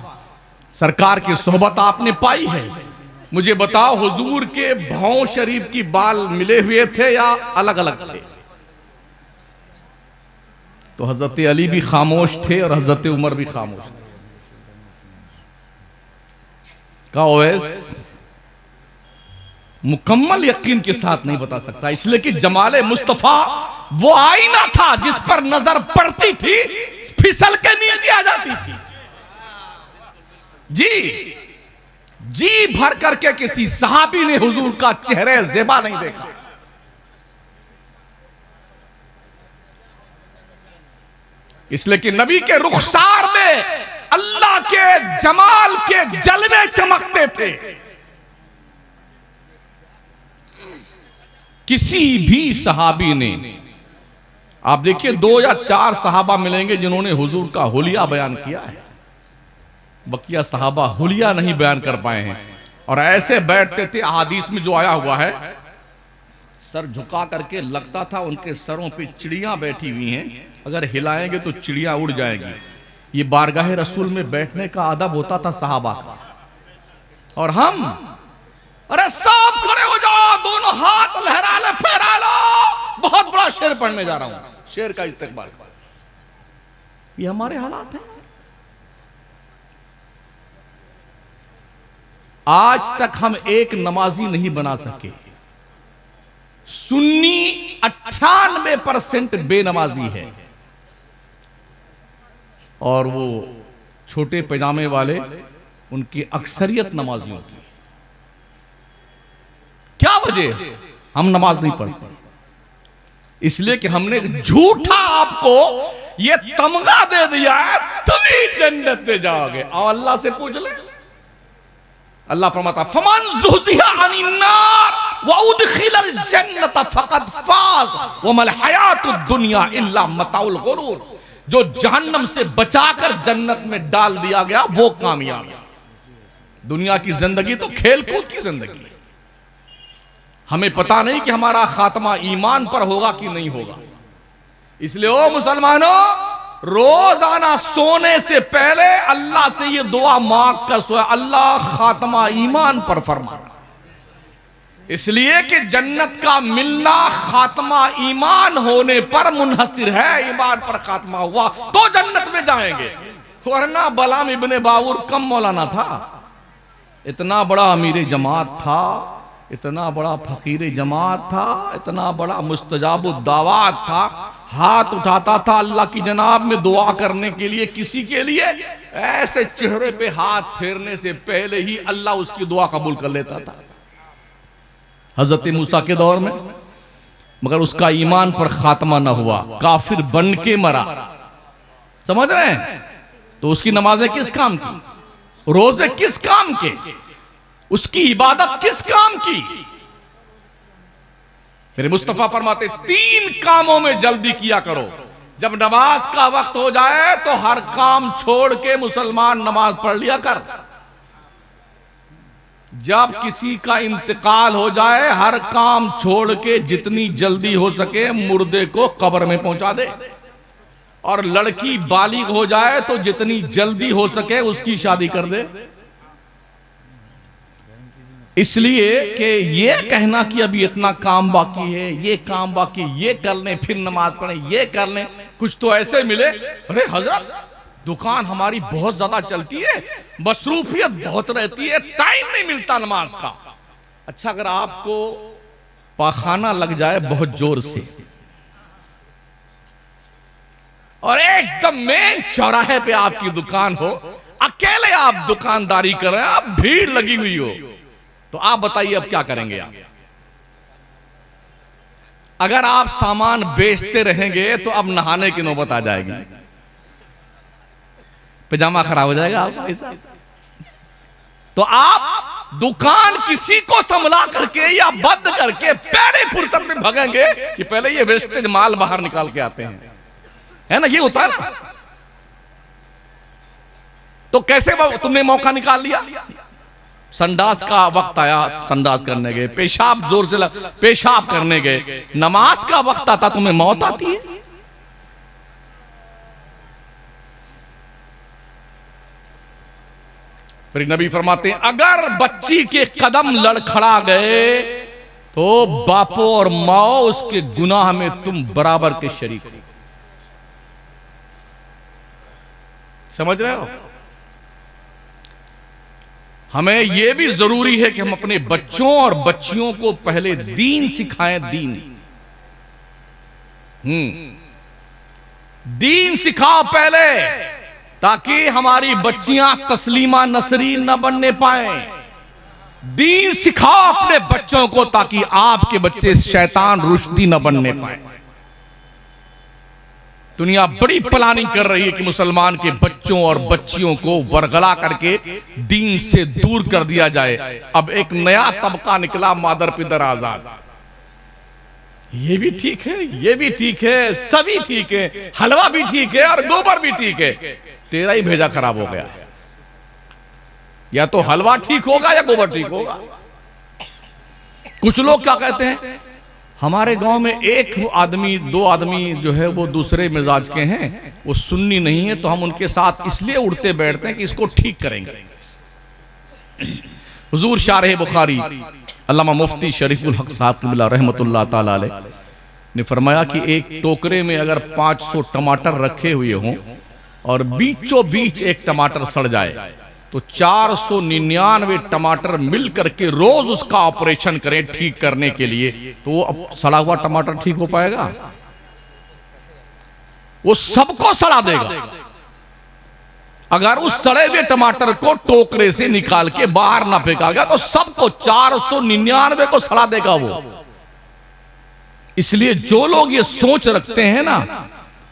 Speaker 1: सरकार की सोहबत आपने पाई है, मुझे बताओ हुजूर के भौं शरीफ की बाल मिले हुए थे या अलग अलग थे? तो हजरत अली भी खामोश थे और हजरत उमर भी खामोश थे। कहा उवैस मुकम्मल यकीन के साथ नहीं बता सकता, इसलिए कि जमाले मुस्तफा वो आईना था जिस पर नजर पड़ती थी फिसल के नीचे आ जाती थी। जी भर करके किसी सहाबी ने हुजूर का चेहरे ज़ेबा नहीं देखा। इसलिए कि नबी के रुखसार में अल्लाह के जमाल के जलवे चमकते थे। किसी भी सहाबी ने, आप देखिए 2 या 4 सहाबा मिलेंगे जिन्होंने हुजूर का हुलिया बयान किया है, बकिया सहाबा हुलिया नहीं बयान कर पाए हैं। और ऐसे बैठते थे, अहादीस में जो आया हुआ है, सर झुका करके लगता था उनके सरों पे चिड़ियां बैठी हुई हैं, अगर हिलाएंगे तो चिड़ियां उड़ जाएंगी। ये बारगाह रसूल में बैठने का अदब होता था सहाबा का। और हम, अरे सब खड़े हो जाओ, दोनों हाथ लहरा ले, फहरा लो, बहुत बड़ा शेर पढ़ने जा रहा हूं, शेर का इस्तेमाल कर। ये हमारे हालात हैं। आज तक हम एक नमाजी नहीं बना सके। सुन्नी 98% बेनमाजी है और वो छोटे पैजामे वाले उनकी अक्सरियत नमाजियों की। क्या वजह? हम नमाज नहीं पढ़ते, इसलिए कि हमने झूठा आपको ये तमगा दे दिया है, तुम ही जन्नत में जाओगे। और अल्लाह से पूछ ले, अल्लाह फरमाता फमन ज़ुहज़िहा अनिन नार व उदखिलल जन्नत फक़द फ़ाज़ व मल हयातुद दुनिया इल्ला मताउल गुरूर। जो जहन्नम से बचाकर जन्नत में डाल दिया गया वो कामयाब है। दुनिया की जिंदगी तो खेल कूद की जिंदगी है। हमें पता नहीं कि हमारा खात्मा ईमान पर होगा कि नहीं होगा। इसलिए ओ मुसलमानों, रोजाना सोने से पहले अल्लाह से ये दुआ मांग कर सोया, अल्लाह खात्मा ईमान पर फरमाना। इसलिए कि जन्नत का मिलना खात्मा ईमान होने पर मुनहसिर है। ईमान पर खात्मा हुआ तो जन्नत में जाएंगे, वरना बलाम इब्ने बावूर कम मौलाना था, इतना बड़ा अमीर जमात था, इतना बड़ा फकीर जमात था, इतना बड़ा मुस्तजाबुद दावात था, हाथ उठाता था अल्लाह की जनाब में दुआ करने के लिए, किसी के लिए ऐसे चेहरे पे हाथ फेरने से पहले ही अल्लाह उसकी दुआ कबूल कर लेता था। हजरत मूसा के दौर में, मगर उसका ईमान पर खात्मा न हुआ, काफिर बन के मरा। समझ रहे हैं? तो उसकी नमाजें किस काम की, रोजे किस काम के, उसकी इबादत किस काम की? मेरे मुस्तफा फरमाते 3 कामों में जल्दी किया करो। जब नमाज का वक्त हो जाए तो हर काम छोड़ के मुसलमान नमाज पढ़ लिया कर। जब किसी का इंतकाल हो जाए हर काम छोड़ के जितनी जल्दी हो सके मुर्दे को कब्र में पहुंचा दे। और लड़की बालिग हो जाए तो जितनी जल्दी हो सके उसकी शादी कर दे। इसलिए कि ये कहना कि अभी इतना काम बाकी है, ये काम बाकी, ये कर लें फिर नमाज पढ़ें, ये कर लें। कुछ तो ऐसे मिले, अरे हजरत दुकान हमारी बहुत ज्यादा चलती है, मसरूफियत बहुत रहती है, टाइम नहीं मिलता नमाज का। अच्छा, अगर आपको पाखाना लग जाए बहुत जोर से और एकदम मेन चौराहे पे आपकी दुकान हो, अकेले आप दुकानदारी कर रहे हैं, आप भीड़ लगी हुई हो, तो आप बताइए अब क्या करेंगे आप? अगर आप सामान बेचते रहेंगे तो अब नहाने की नौबत आ जाएगी, पजामा खराब हो जाएगा आपका ऐसा। तो आप दुकान किसी को संभला करके या बंद करके पहले फुर्सत में भागेंगे कि पहले ये वेस्टेज माल बाहर निकाल के आते हैं, है ना? ये होता है ना। तो कैसे तुमने मौका निकाल लिया? संडास का वक्त आया, संडास करने गए, पेशाब जोर से पेशाब करने गए, नमाज का वक्त आता, तुम्हें मौत आती है। फिर नबी फरमाते हैं, अगर बच्ची के कदम लड़खड़ा गए तो बापो और माओ उसके गुनाह में तुम बराबर के शरीक हो। समझ रहे हो? हमें यह भी जरूरी है कि हम अपने बच्चों और बच्चियों को पहले दीन सिखाएं। दीन सिखाओ पहले, ताकि हमारी बच्चियां तस्लीमा नसरीन न बनने पाए। दीन सिखाओ अपने बच्चों को, ताकि आपके बच्चे शैतान रुश्दी न बनने पाए। दुनिया बड़ी प्लानिंग कर रही है कि मुसलमान के बच्चों और बच्चियों को वरगला करके दीन से दूर कर दिया जाए। अब एक नया तबका निकला, मादर पिदर आजाद। ये भी ठीक है, ये भी ठीक है, सभी ठीक है, हलवा भी ठीक है और गोबर भी ठीक है। तेरा ही भेजा खराब हो गया। या तो हलवा ठीक होगा या गोबर ठीक होगा। कुछ लोग क्या कहते हैं, हमारे गांव में एक आदमी दो आदमी जो है वो दूसरे मिजाज के हैं, वो सुन्नी नहीं है, तो हम उनके साथ इसलिए उठते बैठते हैं कि इसको ठीक करेंगे। हुजूर शारह बुखारी अल्लामा मुफ्ती शरीफुल हक साहब क़िबला रहमतुल्लाह ताला अलैह ने फरमाया कि एक टोकरे में अगर 500 टमाटर रखे हुए हों और बीचों बीच एक टमाटर सड़ जाए तो 499 टमाटर मिल करके रोज उसका ऑपरेशन करें ठीक करने के लिए, तो वो सड़ा हुआ टमाटर ठीक हो पाएगा? वो सबको सड़ा देगा। अगर उस सड़े हुए टमाटर को टोकरे से निकाल के बाहर ना फेंका गया तो सबको 499 को सड़ा देगा वो। इसलिए जो लोग ये सोच रखते हैं ना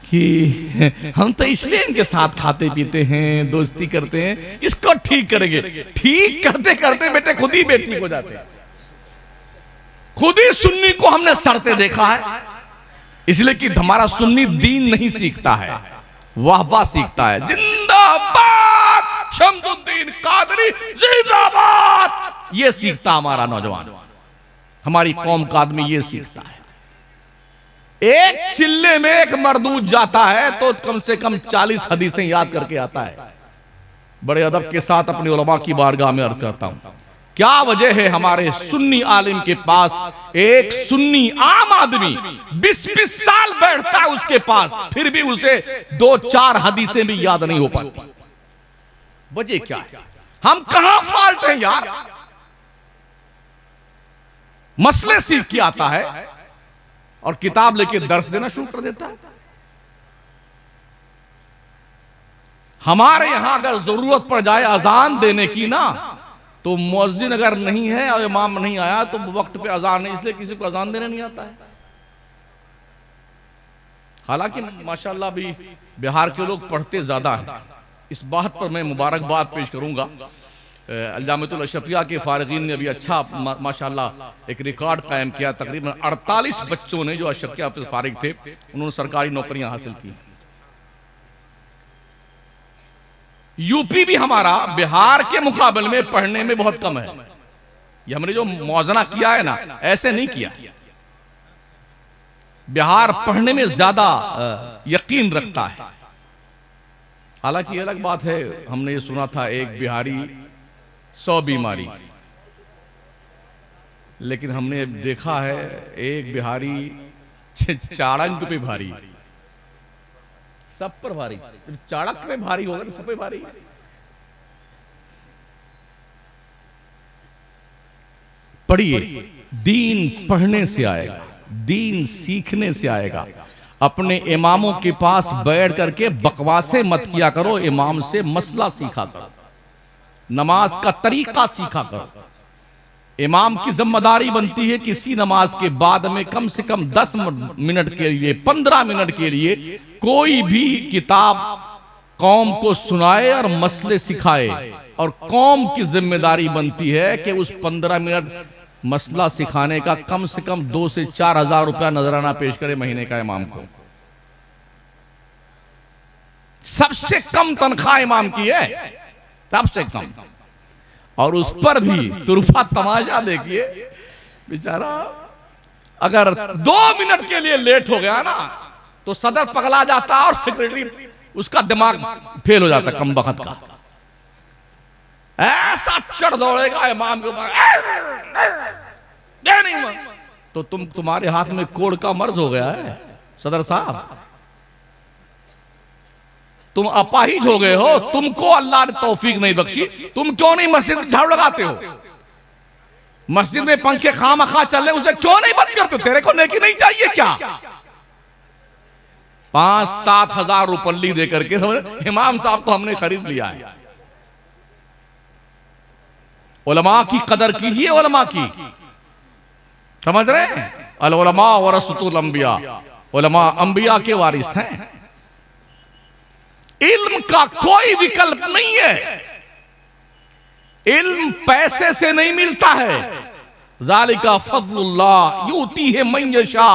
Speaker 1: कि हम तो इसलिए इनके साथ खाते पीते हैं, दोस्ती करते हैं, इसको ठीक करेंगे, ठीक करते करते बेटे खुद ही बेटी हो जाते हैं। खुद ही सुन्नी को हमने सड़ते देखा है, इसलिए कि हमारा सुन्नी दीन नहीं सीखता है, वाह वाह सीखता है। जिंदाबाद शमसुद्दीन कादरी जिंदाबाद, ये सीखता हमारा नौजवान, हमारी कौम का आदमी ये सीखता है। एक चिल्ले में एक मरदूद जाता है तो कम से कम 40 हदीसें याद करके आता है। बड़े अदब के साथ अपने उलमा की बारगाह में अर्ज करता हूं, क्या वजह है हमारे सुन्नी आलिम के पास एक सुन्नी आम आदमी 20-20 साल बैठता है उसके पास, फिर भी उसे 2-4 हदीसें भी याद नहीं हो पाती? वजह क्या है? हम कहां फॉल्ट हैं यार? मसले सीख के आता है और किताब लेके दर्स देना शुरू कर देता है। हमारे यहां अगर जरूरत पड़ जाए अजान देने की ना, तो मुअज्जिन अगर नहीं है और इमाम नहीं आया तो वक्त पे अजान नहीं, इसलिए किसी को अजान देने नहीं आता है। हालांकि माशाअल्लाह भी बिहार के लोग पढ़ते ज्यादा हैं। इस बात पर मैं मुबारकबाद पेश करूंगा, अल-जामिअतुल अशरफिया के फारिगीन ने अभी अच्छा माशाअल्लाह एक रिकॉर्ड कायम किया। तकरीबन 48 बच्चों ने जो अशरफिया से फारिग थे उन्होंने सरकारी नौकरियां हासिल की। यूपी भी हमारा बिहार के मुकाबले में पढ़ने में बहुत कम है। ये हमने जो मौजना किया है ना, ऐसे नहीं किया। बिहार पढ़ने में ज्यादा यकीन रखता है। हालांकि अलग बात है, हमने ये सुना था एक बिहारी 100 बीमारी, लेकिन हमने देखा है एक बिहारी चाणक्य पे भारी। सब पर भारी, चाणक्य में भारी होगा तो सब पे भारी है। पढ़िए, दीन पढ़ने से आएगा, दीन सीखने से आएगा। अपने इमामों के पास बैठ करके बकवासे मत किया करो, इमाम से मसला सीखा करो, नमाज का तरीका सीखा करो। इमाम की जिम्मेदारी बनती है किसी नमाज के बाद में कम से कम 10 मिनट के लिए, 15 मिनट के लिए कोई भी किताब कौम को सुनाए और मसले सिखाए, और कौम की जिम्मेदारी बनती है कि उस 15 मिनट मसला सिखाने का कम से कम 2 से 4 हजार रुपया नजराना पेश करे महीने का इमाम को। सबसे कम तनख्वाह इमाम की है, सबसे कम। और उस पर भी तुरफा तमाशा देखिए, बेचारा अगर 2 मिनट के लिए लेट हो गया ना तो सदर पगला जाता है और सेक्रेटरी उसका दिमाग फेल हो जाता, कम बखत का। ऐसा चढ़ दौड़ेगा इमाम के ऊपर, नहीं तो तुम्हारे हाथ में कोड़ का मर्ज हो गया है सदर साहब, तुम अपाहिज हो गए हो, तुमको अल्लाह ने तौफीक नहीं बख्शी। तुम क्यों नहीं मस्जिद में झाड़ू लगाते हो? मस्जिद में पंखे खामखा चल रहे, उसे क्यों नहीं बंद करते? तेरे को नेकी नहीं चाहिए क्या? 5-7 हजार रुपल्ली दे करके इमाम साहब को हमने खरीद लिया है। उलमा की कदर कीजिए, उलमा की, समझ रहे हैं? अल उलमा वरसतुल अंबिया, उलमा अंबिया के वारिस हैं। इल्म का कोई विकल्प नहीं है, इल्म पैसे से नहीं मिलता है। ज़ालिका फज़लुल्लाह यूतीहि मन यशा,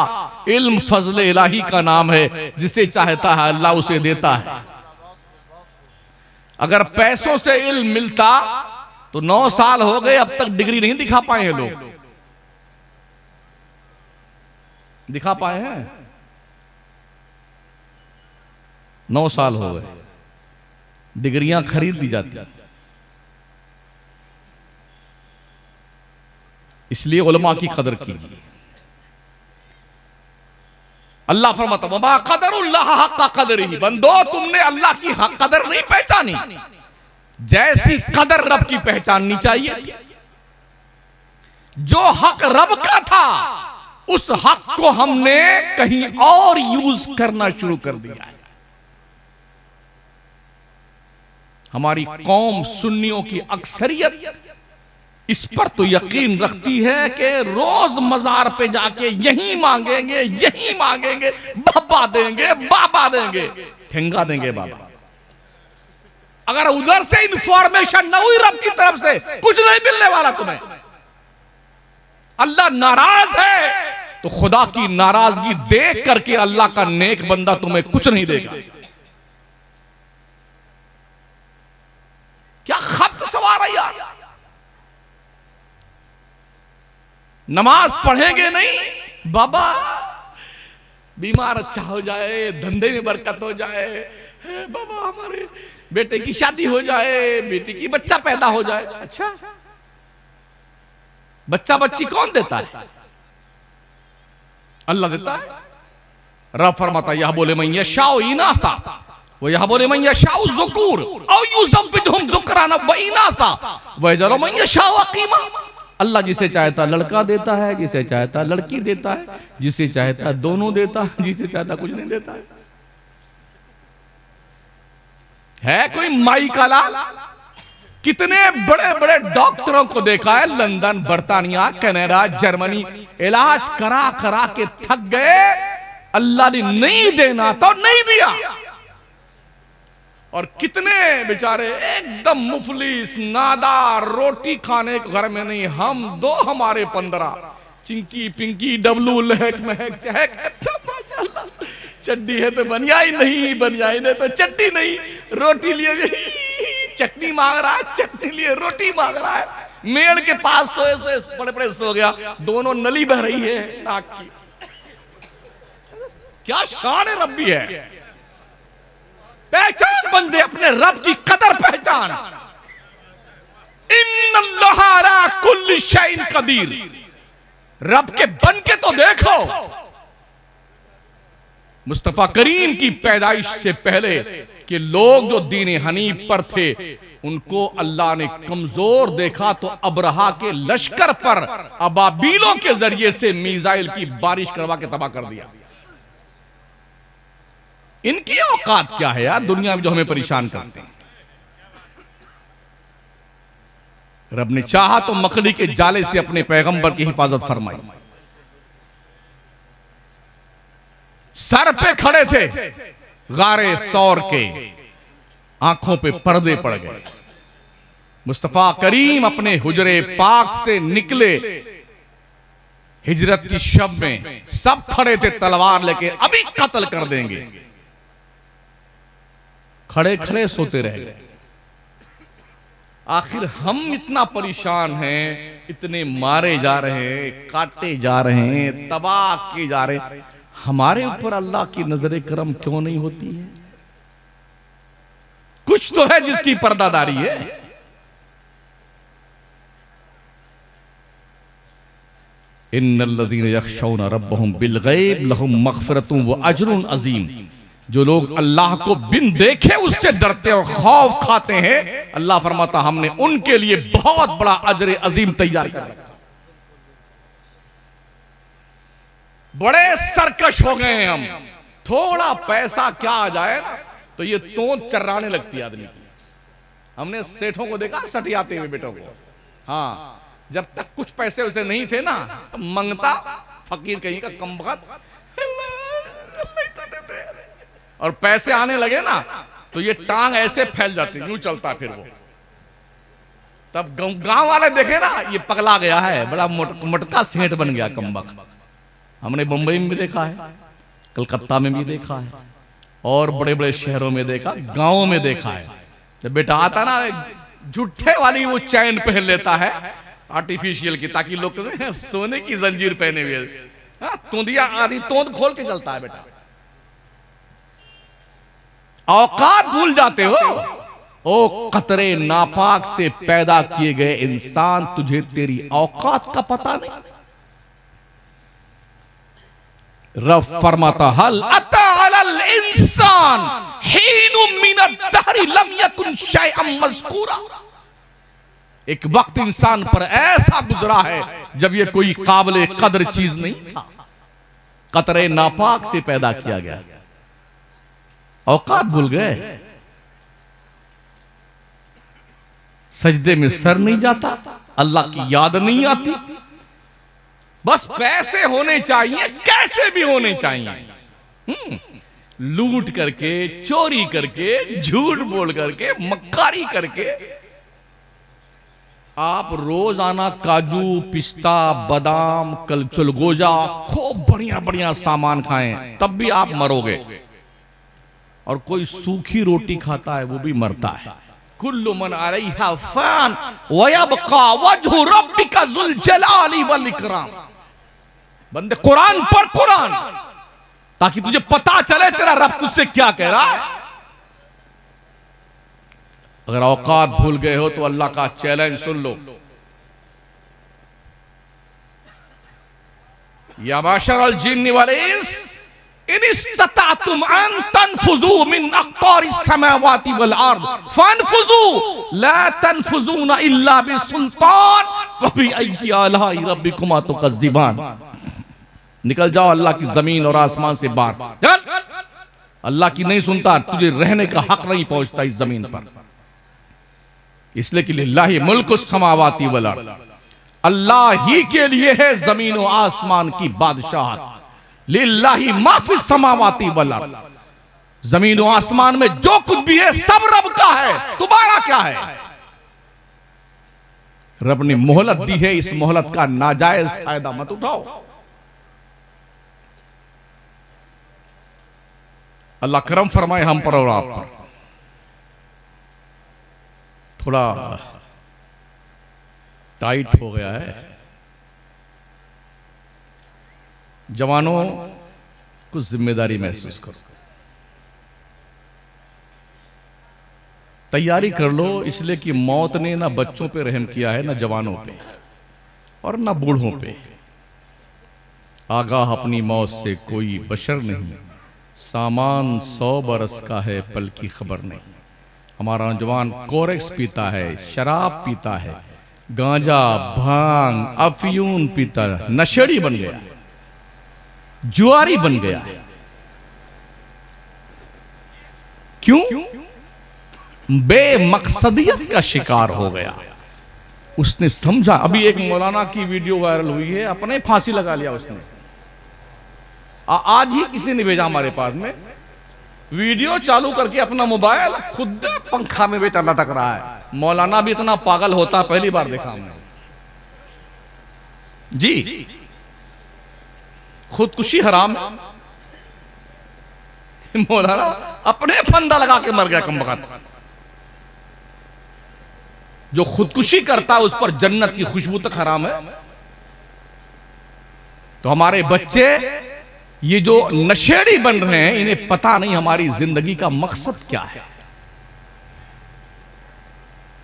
Speaker 1: इल्म फजल इलाही का नाम है, जिसे चाहता है अल्लाह उसे देता है। अगर पैसों से इल्म मिलता तो 9 साल हो गए, अब तक डिग्री नहीं दिखा पाए हैं लोग। दिखा पाए हैं? 9 साल हो गए, डिग्रियां खरीद ली जाती। इसलिए उलमा की कदर कीजिए। अल्लाह फरमाता वमा क़दरुल्लाह हक़्क़ क़दरिही, बंदो तुमने अल्लाह की हक कदर नहीं पहचानी, जैसी कदर रब की पहचाननी चाहिए। जो हक रब का था उस हक को हमने कहीं और यूज करना शुरू कर दिया है। हमारी कौम सुन्नियों की अक्सरियत इस पर तो यकीन रखती है कि रोज मजार पे जाके यही मांगेंगे, यही मांगेंगे, बाबा देंगे, बाबा देंगे, ठेंगा देंगे बाबा। अगर उधर से इंफॉर्मेशन न हुई रब की तरफ से, कुछ नहीं मिलने वाला तुम्हें। अल्लाह नाराज है तो खुदा की नाराजगी देख करके अल्लाह का नेक बंदा तुम्हें कुछ नहीं देगा। क्या खत सवार है यार। नमाज पढ़ेंगे नहीं, बाबा बीमार अच्छा हो जाए, धंधे में बरकत हो जाए, बाबा हमारे बेटे की शादी हो जाए, बेटी की बच्चा पैदा हो जाए। अच्छा, बच्चा बच्ची कौन देता है? अल्लाह देता है। रब फरमाता यह बोले मैं यशाओ इनासा, वो यह बोले मैं यशाओ ज़ुकूर औ युज़व्विजुहुम ज़ुकराना व इनासा व यजअलु मन यशाओ अक़ीमा। अल्लाह जिसे चाहता लड़का देता है, जिसे चाहता लड़की देता है, जिसे चाहता दोनों देता है, जिसे चाहता कुछ नहीं देता है कोई माई का लाल? कितने बड़े बड़े डॉक्टरों को देखा है, लंदन, बर्तानिया, कनाडा, जर्मनी, इलाज करा करा के थक गए, अल्लाह ने नहीं देना तो नहीं दिया। और कितने बेचारे एकदम मुफलिस नादार, रोटी खाने को घर में नहीं, हम 2 हमारे 15, चिंकी पिंकी डब्लू लहक महक चहक, चड्डी है तो बनियाई नहीं, बनियाई नहीं तो चट्टी नहीं, रोटी लिए चटनी मांग रहा है, चटनी लिए रोटी मांग रहा है, मेड़ के पास सोए सोए बड़े बड़े सो गया, दोनों नली बह रही है नाक की। क्या शान रब्बी है। पहचान बंदे अपने रब की कदर पहचान। इन्नल्लाह अला कुल्ली शैइन कदीर, रब के बन के तो देखो। मुस्तफा करीम की पैदाइश से पहले कि लोग जो दीन हनीफ पर थे उनको अल्लाह ने कमजोर देखा तो अबरहा के लश्कर पर अबाबीलों के जरिए से मिसाइल की बारिश करवा के तबाह कर दिया। इनकी औकात क्या है यार दुनिया में जो हमें परेशान करते हैं। रब ने चाहा तो मकड़ी के जाले से अपने पैगंबर की हिफाजत फरमाई। सर पे खड़े थे गारे सौर के, आंखों पे पर्दे पड़ गए। मुस्तफा करीम अपने हुजरे पाक से निकले हिजरत की शब में, सब खड़े थे तलवार लेके, अभी कत्ल कर देंगे। खड़े खड़े सोते रह गए। आखिर हम इतना परेशान हैं, इतने मारे जा रहे हैं, काटे जा रहे हैं, तबाह किए जा रहे हैं, हमारे ऊपर अल्लाह की नजर करम क्यों नहीं होती है? कुछ तो है जिसकी पर्दादारी है। इन्नल्लज़ीना यख़शौना रब्बहुम बिलग़ैब लहुम मग़फ़िरतुन व अज्रुन अज़ीम। जो लोग अल्लाह को बिन देखे उससे डरते और खौफ खाते हैं, अल्लाह फरमाता हमने उनके लिए बहुत बड़ा अजर अजीम तैयार कर रखा। बड़े सरकश हो गए हैं हम, थोड़ा पैसा क्या आ जाए ना तो ये तोंद चर्राने लगती है आदमी की। हमने सेठों को देखा सटियाते हुए बेटों को। हाँ, जब तक कुछ पैसे उसे नहीं थे ना तो मंगता फकीर कहीं का कमबख्त, और पैसे आने लगे ना तो ये टांग ऐसे फैल जाती, यूं चलता फिर वो। तब गांव वाले देखे ना ये पगला गया है, बड़ा मोटका सेठ बन गया कमबख्त। हमने मुंबई में भी देखा है, कलकत्ता में भी देखा है, और बड़े बड़े शहरों में देखा, गांवों में देखा है। जब बेटा आता ना झूठे वाली वो चैन पहन लेता है आर्टिफिशियल की, ताकि लोग सोने की जंजीर पहने हुए, तोंदिया आदि तोंद खोल के चलता है बेटा। औकात भूल जाते हो। ओ कतरे नापाक से पैदा किए गए इंसान, तुझे तेरी औकात का पता नहीं। रब फरमाता हल अता अलल इंसान हीनुम मिनद दहरी लम यकुन शैअन मज़कूरा। एक वक्त इंसान पर ऐसा गुजरा है जब ये कोई काबिल कदर चीज नहीं था। कतरे नापाक से पैदा किया गया, औकात भूल गए। सजदे में सर नहीं जाता, अल्लाह की याद नहीं आती। बस पैसे होने चाहिए, कैसे भी होने चाहिए। लूट करके, चोरी करके, झूठ बोल करके, मक्कारी करके आप रोजाना काजू, पिस्ता, बादाम, चलगोजा, खूब बढ़िया बढ़िया सामान खाएं, तब भी आप मरोगे। और कोई सूखी रोटी खाता है वो भी मरता है। कुल्लु मन अलैहा फान व यबका वजहु रब्बिका ज़ुल जलाली वल इकराम। बंदे कुरान पढ़ कुरान, ताकि तुझे पता चले तेरा रब तुझसे क्या कह रहा है। अगर औकात भूल गए हो तो अल्लाह का चैलेंज सुन लो। या माशरल जिन्नि वल इंस इन इस्ततातुम अन तनफुजू मिन अक़तारिस समावाति वल अर्द फनफुजू ला तनफुजूना इल्ला बिसुल्तान फबि अय्यि आलाई रब्बिकुमा तुकज़्ज़िबान। निकल जाओ अल्लाह की जमीन और आसमान से बाहर। चल, अल्लाह की नहीं सुनता, तुझे रहने का हक नहीं पहुंचता इस जमीन पर। इसलिए कि लिल्लाहि मुल्कु समावाति वल अर्द, अल्लाह ही के लिए है जमीन और आसमान की बादशाहत। लिल्लाहि मा फिस समावाति वल अर्द, जमीन और आसमान में जो कुछ भी है सब रब का है, तुम्हारा क्या है? रब ने मोहलत दी है, इस मोहलत का नाजायज फायदा मत उठाओ। अल्लाह करम फरमाए हम पर और आप पर। थोड़ा टाइट हो गया है। जवानों कुछ जिम्मेदारी महसूस करो, तैयारी कर लो, इसलिए कि मौत ने ना बच्चों पे रहम किया है, ना जवानों पे और ना बूढ़ों पे। आगाह अपनी मौत से कोई बशर नहीं, सामान 100 बरस का है, पल की खबर नहीं। हमारा नौजवान कोरेक्स पीता है, शराब पीता है, गांजा, भांग, अफयून पीता है, नशेड़ी बन गया, जुआरी बन गया। क्यों? बेमकसदियत का शिकार हो गया। उसने समझा। अभी एक मौलाना की वीडियो वायरल हुई है, अपने फांसी लगा लिया उसने। आज ही किसी ने भेजा हमारे पास में, वीडियो चालू करके अपना मोबाइल खुद पंखा में बेटा लटक रहा है। मौलाना भी इतना पागल होता पहली बार देखा हमने जी। खुदकुशी हराम है। मौलाना अपने फंदा लगा के मर गया कमबख्त। जो खुदकुशी करता है उस पर जन्नत की खुशबू तक हराम है। तो हमारे बच्चे ये जो नशेड़ी बन रहे हैं, इन्हें पता नहीं हमारी जिंदगी का मकसद क्या है,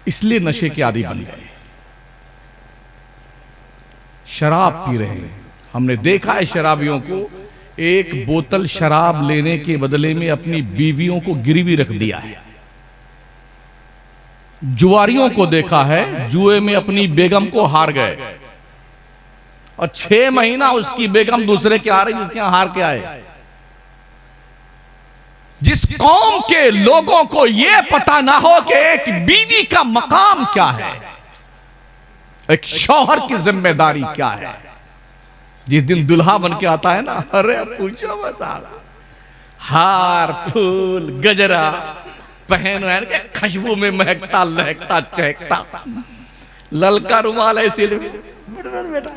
Speaker 1: इसलिए नशे के आदी बन गए, शराब पी रहे हैं। हमने देखा है शराबियों को, एक बोतल शराब लेने के बदले में अपनी बीवियों को गिरवी रख दिया है। जुआरियों को देखा है, जुए में अपनी बेगम को हार गए और 6 महीना उसकी बेगम दूसरे के आ रही, जिसके यहां हार के आए। जिस कौम के लोगों को यह पता ना हो कि एक बीवी का मकाम क्या है, एक शौहर की जिम्मेदारी क्या है, जिस दिन दुल्हा बन के आता है ना, अरे पूछो बता, हार, फूल, गजरा पहन के खुशबू में महकता, लहकता, चहकता, ललका रुमाल ऐसे बेटा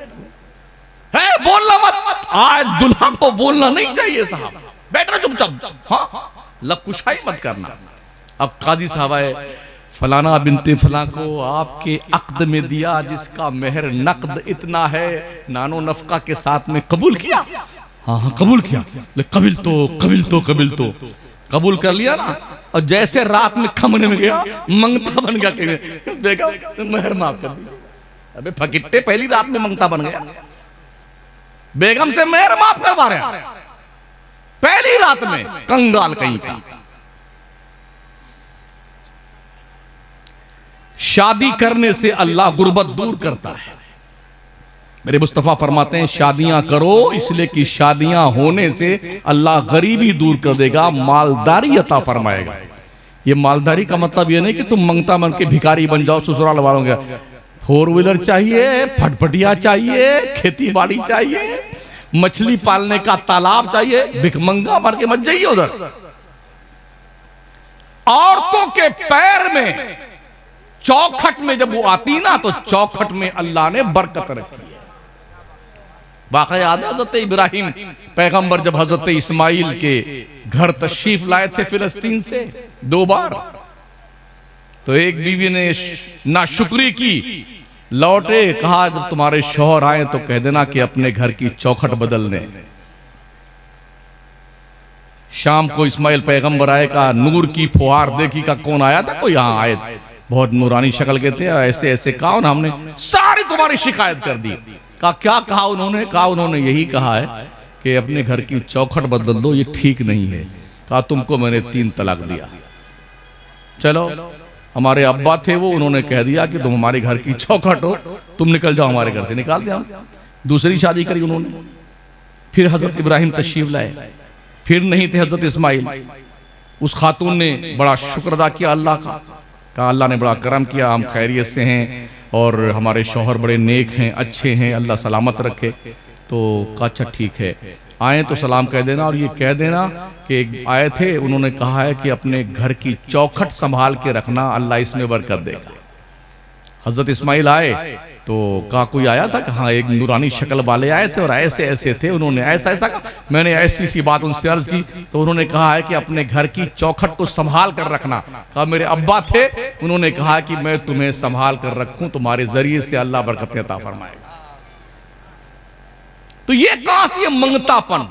Speaker 1: है, बोलना मत। आज दुल्हा को बोलना नहीं चाहिए साहब, बैठो चुपचाप, हाँ लकुशाई मत करना। अब काजी साहब आए, फलाना बिनते फला को आपके अक्द में दिया, जिसका मेहर नकद इतना है, नानो नफका के साथ में कबूल किया। हाँ हाँ कबूल किया, कबिल तो कबूल कर लिया ना। और जैसे रात में खमने में गया, मंगता बन गया कि देखा मेहर माफ कर दी। अबे फकिट्टे, पहली रात में मंगता बन गया, बेगम से मेहर माफ करवा रहे पहली रात में, कंगाल कहीं का। शादी करने से अल्लाह गुर्बत दूर करता है। मेरे मुस्तफा फरमाते हैं, शादियां करो इसलिए कि शादियां होने से अल्लाह गरीबी दूर कर देगा, मालदारी अता फरमाएगा। ये मालदारी का मतलब ये नहीं कि तुम मंगता बन के भिखारी बन जाओ, ससुराल वालों के 4 व्हीलर चाहिए, फटफटिया चाहिए, खेती बाड़ी चाहिए, मछली पालने का तालाब चाहिए, भिखमंगा मार के मत जाइए उधर। औरतों के पैर में चौखट में जब वो आती ना, तो चौखट में अल्लाह ने बरकत रखी है। वाक़या याद है, हजरत इब्राहिम पैगंबर जब हजरत इस्माइल के घर तशरीफ लाए थे फिलिस्तीन से 2 बार, तो एक बीवी ने नाशुक्री की, लौटे, कहा जब तुम्हारे शौहर आए तो कह देना कि अपने घर की चौखट बदल दें। शाम को इस्माइल पैगंबर आए, का नूर की फुहार देखी, का कौन आया था, कोई यहां आए, बहुत नूरानी शक्ल के थे, ऐसे ऐसे कहा ना, हमने सारी तुम्हारी शिकायत कर दी। कहा क्या कहा उन्होंने? कहा उन्होंने यही कहा है कि अपने घर की चौखट बदल दो, ये ठीक नहीं है। कहा तुमको मैंने 3 तलाक दिया। चलो, हमारे अब्बा थे वो, उन्होंने कह दिया कि तुम हमारे घर की चौखट हो, तुम निकल जाओ हमारे घर से। निकाल दिया। दूसरी शादी करी उन्होंने। फिर हजरत इब्राहिम तशरीफ लाए, फिर नहीं थे हजरत इस्माइल। उस खातून ने बड़ा शुक्र अदा किया अल्लाह का, कहा अल्लाह ने बड़ा करम किया, हम खैरियत से हैं और हमारे शौहर बड़े नेक हैं, अच्छे हैं, अल्लाह सलामत रखे। तो कहा अच्छा ठीक है, आए तो सलाम कह देना, और ये कह देना कि आए थे, उन्होंने कहा है कि अपने घर की चौखट संभाल के रखना, अल्लाह इसमें बरकत देगा। हजरत इस्माइल आए तो कहा कोई आया था? कहा एक नूरानी शक्ल वाले आए थे और ऐसे ऐसे थे, उन्होंने ऐसा ऐसा कहा। मैंने ऐसी सी बात उनसे अर्ज की तो उन्होंने कहा है कि अपने घर की चौखट को संभाल कर रखना। कहा मेरे अब्बा थे, उन्होंने कहा कि मैं तुम्हें संभाल कर रखूं, तुम्हारे जरिए से अल्लाह बरकत अता फरमाएगा। तो ये कहां से मंगतापन,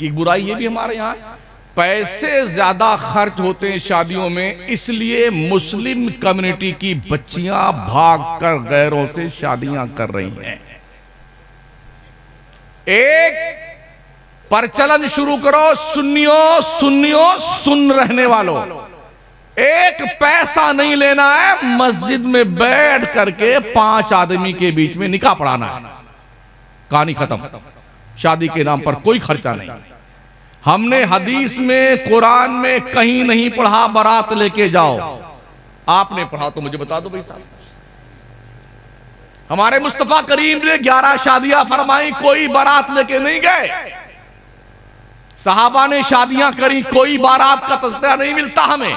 Speaker 1: एक बुराई ये भी हमारे यहाँ। पैसे ज्यादा खर्च होते हैं शादियों में, इसलिए मुस्लिम कम्युनिटी की बच्चियां भागकर गैरों से शादियां कर रही हैं। एक प्रचलन शुरू करो, सुन्नियों सुन्नियों सुन रहने वालों, एक पैसा नहीं लेना है, मस्जिद में बैठ करके 5 आदमी के बीच में निकाह पढ़ाना है, कहानी खत्म। शादी के नाम पर कोई खर्चा नहीं। हमने हदीस में, कुरान में कहीं नहीं पढ़ा बारात लेके जाओ। आपने पढ़ा तो मुझे बता दो भाई साहब। हमारे मुस्तफा करीम ने 11 शादियां फरमाई, कोई बारात लेके नहीं गए। सहाबा ने शादियां करी, कोई बारात का तज़किरा नहीं मिलता हमें।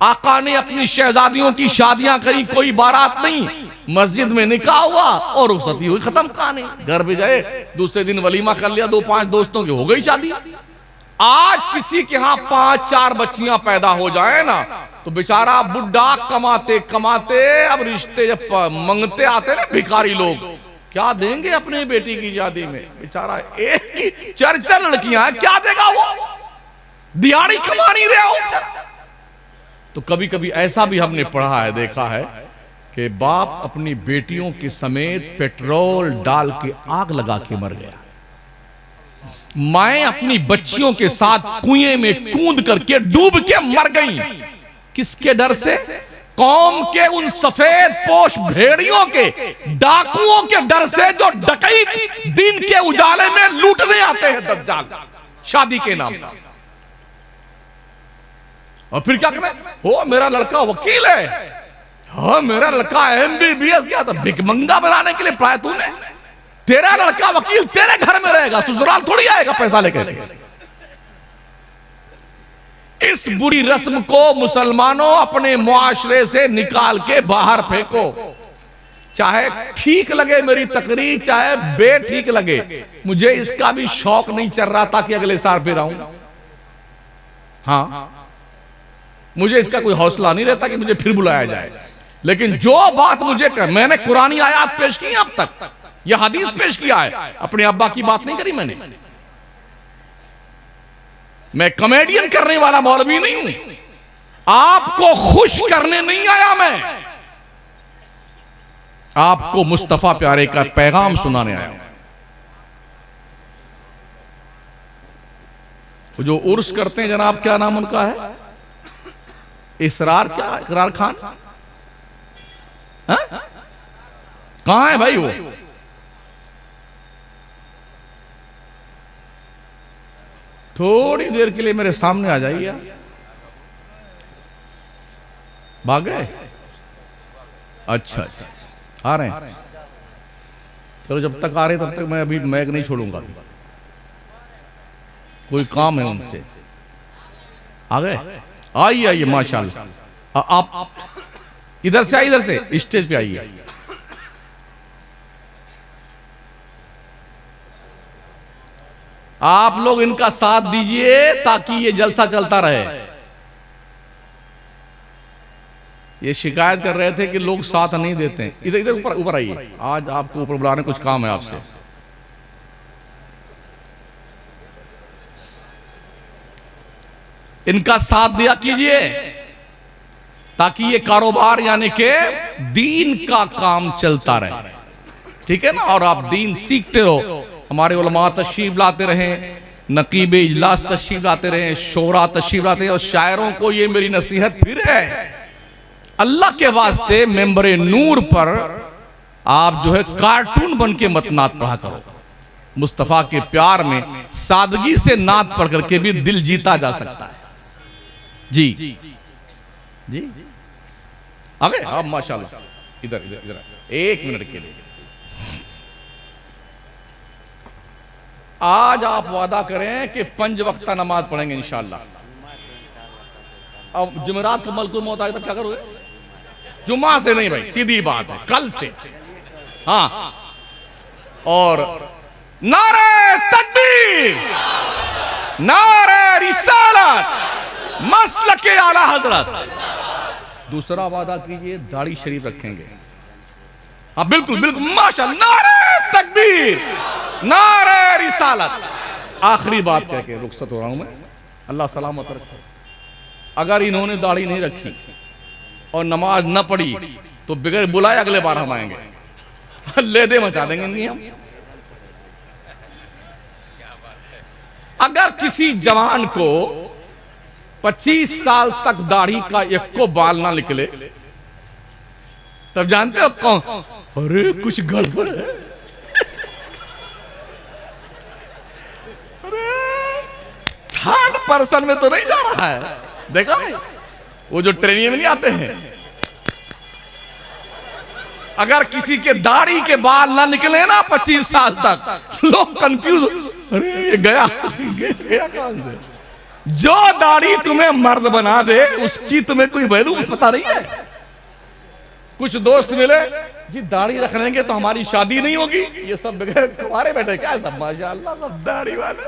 Speaker 1: आका ने अपनी शहजादियों की शादियां करी, कोई बारात नहीं। मस्जिद में निकाह हुआ और रुखसती हुई, खत्म कहानी। घर पे गए, दूसरे दिन वलीमा कर लिया, 2-5 दोस्तों की, हो गई शादी। आज किसी के यहां 5-4 बच्चियां पैदा हो जाए ना, तो बेचारा बुढ़ा कमाते कमाते, अब रिश्ते जब मंगते आते ना भिखारी लोग, क्या देंगे अपने बेटी की शादी में? बेचारा एक ही 4 लड़कियां हैं, क्या देगा वो? दिहाड़ी कमा नहीं रहे हो। तो कभी कभी ऐसा भी हमने पढ़ा है, देखा है कि बाप अपनी बेटियों के समेत पेट्रोल डाल के आग लगा के मर गया। माएं अपनी बच्चियों के साथ कुएं में कूद करके डूब के मर गईं। किसके डर से? कौम के उन सफेद पोश भेड़ियों के, डाकुओं के डर से, जो डकैत दिन के उजाले में लूटने आते हैं दज्जाल, शादी के नाम पर। और फिर क्या करें? हो मेरा लड़का वकील है, हाँ मेरा लड़का MBBS गया, तो भिकमंगा बनाने के लिए पढ़ाया तूने? तेरा लड़का वकील तेरे घर में रहेगा, ससुराल थोड़ी आएगा पैसा लेकर। इस बुरी रस्म को मुसलमानों अपने मुआशरे से निकाल के बाहर फेंको। चाहे ठीक लगे मेरी तकरीर, चाहे बेठीक लगे, मुझे इसका भी शौक नहीं चल रहा था कि अगले साल फिर आऊं। हाँ, मुझे इसका कोई हौसला नहीं रहता कि मुझे फिर बुलाया जाए। लेकिन जो बात मुझे मैंने कुरानी आयत पेश की अब तक, यह हदीस पेश किया है, अपने अब्बा की बात नहीं करी मैंने। मैं कॉमेडियन करने वाला मौलवी नहीं हूं, आपको खुश करने नहीं आया मैं, आपको मुस्तफा प्यारे का पैगाम सुनाने आया हूं। जो उर्स करते हैं जनाब, क्या नाम उनका है? इसरार, क्या इकरार खान? कहां है भाई वो? थोड़ी देर के लिए मेरे सामने आ जाइए। भाग गए? अच्छा आ रहे हैं। तो जब तक आ रहे तब तक मैं अभी मैक नहीं छोड़ूंगा, कोई काम है उनसे। आ गए? आइए आइए, माशाल्लाह। आप इधर से आइए, इधर से स्टेज पे आइए। आप लोग इनका साथ दीजिए ताकि ये जलसा चलता रहे। ये शिकायत कर रहे थे कि लोग साथ नहीं देते हैं। इधर इधर ऊपर ऊपर आइए, आज आपको ऊपर बुलाने कुछ काम है आपसे। इनका साथ दिया कीजिए ताकि ये कारोबार यानी के दीन का काम चलता रहे, ठीक है ना? और आप दीन सीखते रहो। हमारे उलमा तशरीफ लाते रहें, नकीब इजलास तशरीफ लाते रहें, शोरा तशरीफ लाते हैं। और शायरों को ये मेरी नसीहत फिर है, अल्लाह के वास्ते मेंबरे नूर पर आप जो है कार्टून बन के मत नात पढ़ा करो। मुस्तफा के प्यार में सादगी से नात पढ़ करके भी दिल जीता जा सकता है। जी जी आ गए आप? माशाल्लाह। इधर इधर इधर 1 मिनट के लिए। आज आप वादा करें कि 5 वक्ता नमाज पढ़ेंगे इंशाअल्लाह। अब जुमेरात को मलकुल मौत आए तब क्या करोगे? जुम्मा से नहीं भाई, सीधी बात है, कल से। हाँ, और नारे तकबीर, नारे रिसालत, मसलके आला हजरत। दूसरा वादा कीजिए, दाढ़ी शरीफ रखेंगे। हाँ बिल्कुल बिल्कुल, माशाअल्लाह। नारे तकबीर, नारे रिसालत। आखिरी बात कह के रुखसत हो रहा हूं मैं, अल्लाह सलामत रखे। अगर इन्होंने दाढ़ी नहीं रखी और नमाज न पढ़ी तो बगैर बुलाए अगले बार हम आएंगे, ले दे मचा देंगे इनकी हम। अगर किसी जवान को 25 साल तक दाढ़ी का एक को बाल ना निकले, तब जानते हो कौन, अरे कुछ गड़बड़ है, अरे थर्ड पर्सन में तो नहीं जा रहा है। देखा नहीं, वो जो ट्रेनिंग में नहीं आते हैं, अगर किसी के दाढ़ी के बाल ना निकले ना 25 साल तक, लोग कंफ्यूज, अरे ये गया गया कहां से। जो दाढ़ी तुम्हें मर्द बना दे उसकी तुम्हें कोई वैल्यू पता नहीं है। कुछ दोस्त मिले जी, दाढ़ी रख लेंगे तो हमारी शादी नहीं होगी, ये सब बगैर तुम्हारे बैठे क्या सब माशाल्लाह सब दाढ़ी वाले।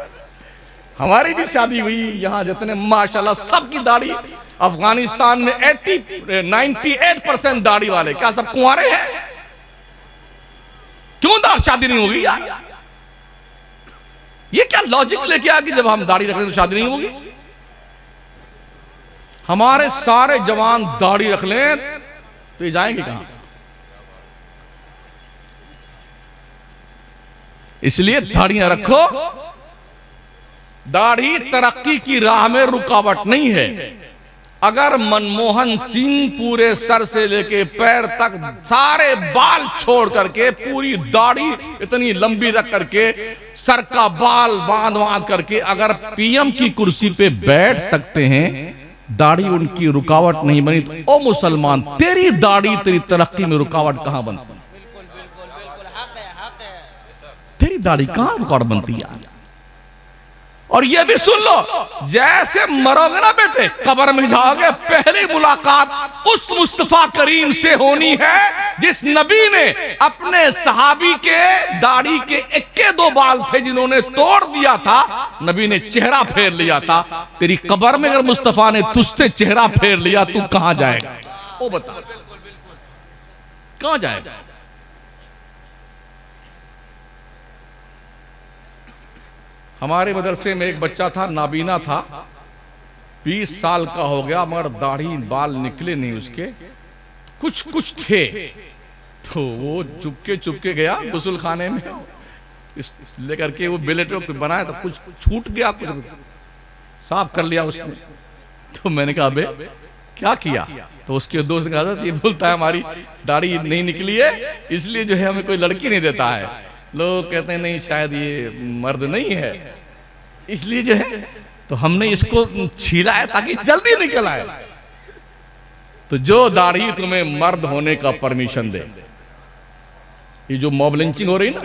Speaker 1: हमारी भी शादी हुई यहाँ, जितने माशाल्लाह सबकी दाढ़ी। अफगानिस्तान में 98% दाढ़ी वाले, क्या सब कुंवारे हैं? क्यों शादी नहीं होगी यार? ये क्या लॉजिक लेके आ कि जब हम दाढ़ी रख लें तो शादी नहीं होगी? हमारे सारे जवान दाढ़ी रख लें तो ये जाएंगे कहां? इसलिए दाढ़ियां रखो। दाढ़ी तरक्की की राह में रुकावट नहीं है। अगर मनमोहन सिंह पूरे सर से लेके पैर तक सारे बाल छोड़ करके पूरी दाढ़ी इतनी लंबी रख करके सर का बाल बांध करके अगर पीएम की कुर्सी पे बैठ सकते हैं, दाढ़ी उनकी रुकावट नहीं बनी, तो ओ मुसलमान, तेरी दाढ़ी तेरी तरक्की में रुकावट कहां बनती? तेरी दाढ़ी कहां रुकावट बनती है? और ये भी सुन लो, जैसे मरोगे ना बेटे, कब्र में जाओगे, पहली मुलाकात उस मुस्तफा करीम से होनी है जिस नबी ने अपने सहाबी के दाढ़ी के 1-2 बाल थे जिन्होंने तोड़ दिया था, नबी ने चेहरा फेर लिया था। तेरी कब्र में अगर मुस्तफा ने तुझसे चेहरा फेर लिया, तू कहां जाएगा? वो बता, कहां जाएगा? हमारे मदरसे में एक बच्चा था, नाबीना था, 20 साल का हो गया, मगर दाढ़ी बाल निकले नहीं उसके, कुछ थे। तो वो चुपके गया गुस्ल खाने में, लेकर के वो बेलेटो बनाया तो कुछ छूट गया, कुछ साफ कर लिया उसने। तो मैंने कहा बे क्या किया? तो उसके दोस्त ने कहा, ये बोलता है हमारी दाढ़ी नहीं निकली है इसलिए जो है हमें कोई लड़की नहीं देता है। लोग कहते हैं नहीं शायद ये मर्द नहीं है, इसलिए जो है तो हमने इसको छीला है ताकि जल्दी निकल आए। तो जो दाढ़ी तुम्हें मर्द होने का परमिशन दे, ये जो मॉब लिंचिंग हो रही ना,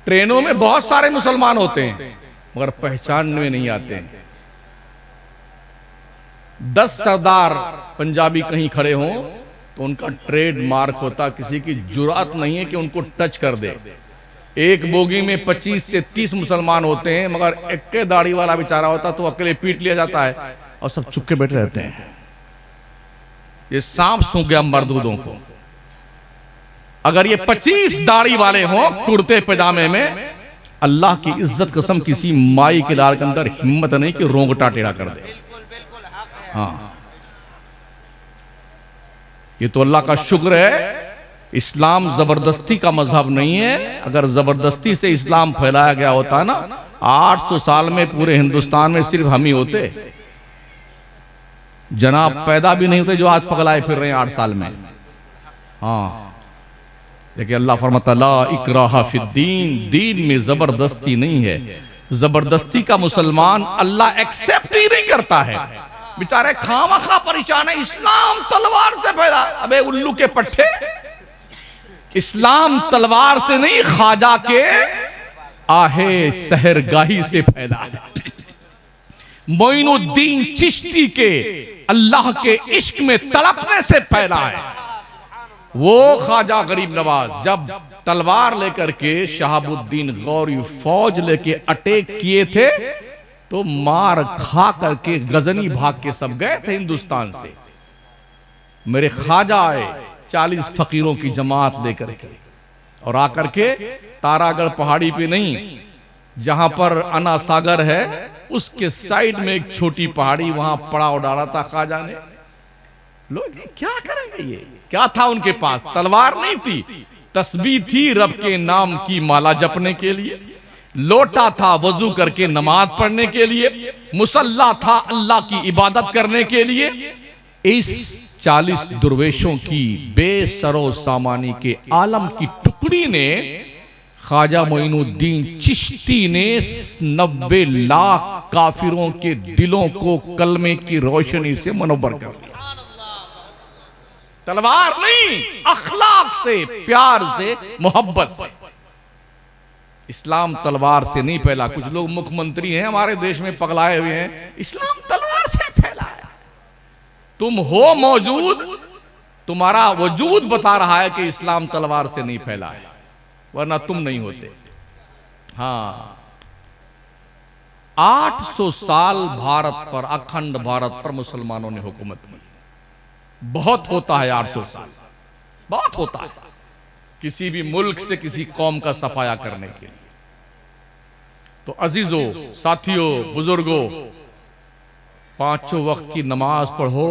Speaker 1: ट्रेनों में बहुत सारे मुसलमान होते हैं मगर पहचान में नहीं आते हैं। 10 सरदार पंजाबी कहीं खड़े हों तो उनका ट्रेडमार्क होता, किसी की जुरात नहीं है कि उनको टच कर दे। एक बोगी में 25 से 30 मुसलमान होते हैं मगर एक दाढ़ी वाला बेचारा होता तो अकेले पीट लिया जाता है और सब चुपके बैठे रहते हैं। ये सांप सूंघ गया मर्दूदों को। अगर ये 25 दाढ़ी वाले हों कुर्ते पैजामे में, अल्लाह की इज्जत कसम किसी माई के लाल के अंदर हिम्मत नहीं कि रोंगटा टेढ़ा कर दे। हाँ, ये तो अल्लाह का शुक्र है, इस्लाम जबरदस्ती का मजहब नहीं है। अगर जबरदस्ती से इस्लाम फैलाया गया होता ना, 800 साल में पूरे हिंदुस्तान में सिर्फ हम ही होते, जनाब पैदा भी नहीं होते जो आज पगलाए फिर रहे हैं 8 साल में। हाँ, देखिए अल्लाह फरमाता ला इकराहा फिद्दीन, दीन में जबरदस्ती नहीं है। जबरदस्ती का मुसलमान अल्लाह एक्सेप्ट ही नहीं करता है। बेचारे खामखा परेशान है, इस्लाम तलवार से फैला। अबे उल्लू के पट्टे, इस्लाम तलवार से नहीं ख्वाजा के आहे सहरगाही से फैला है। मोइनुद्दीन चिश्ती के अल्लाह के इश्क में तड़पने से फैला है। वो ख्वाजा गरीब नवाज जब तलवार लेकर के शहाबुद्दीन गौरी फौज लेके अटैक किए थे तो मार खा करके गजनी भाग के सब गए थे हिंदुस्तान से। मेरे ख्वाजा आए 40 फकीरों की जमात लेकर के और आकर के तारागढ़ पहाड़ी पे नहीं, जहां पर अना सागर है उसके साइड में एक छोटी पहाड़ी, वहां पड़ाव डाला था ख्वाजा ने। लोग क्या करेंगे? ये क्या था उनके पास? तलवार नहीं थी, तस्बीह थी रब के नाम की माला जपने के लिए। लोटा था वजू करके नमाज पढ़ने के लिए, मुसल्ला था अल्लाह की इबादत करने के लिए। इस 40 दुर्वेशों की बेसरो सामानी के आलम की टुकड़ी ने, ख्वाजा मोइनुद्दीन चिश्ती ने 90 लाख काफिरों के दिलों को कलमे की रोशनी से मनोवर कर दिया। तलवार नहीं, अखलाक से, प्यार से, मोहब्बत से। इस्लाम तलवार से नहीं फैला। कुछ लोग मुख्यमंत्री हैं हमारे देश में पगलाए हुए हैं, इस्लाम तलवार से फैला है। तुम हो मौजूद, तुम्हारा वजूद बता रहा है कि इस्लाम तलवार से नहीं फैला है, वरना तुम नहीं होते। हाँ, 800 साल भारत पर, अखंड भारत पर मुसलमानों ने हुकूमत की। बहुत होता है 800 साल, बहुत होता है किसी भी मुल्क से किसी कौम का सफाया करने के लिए। तो अजीजों, साथियों, बुजुर्गों, 5 वक्त की नमाज पढ़ो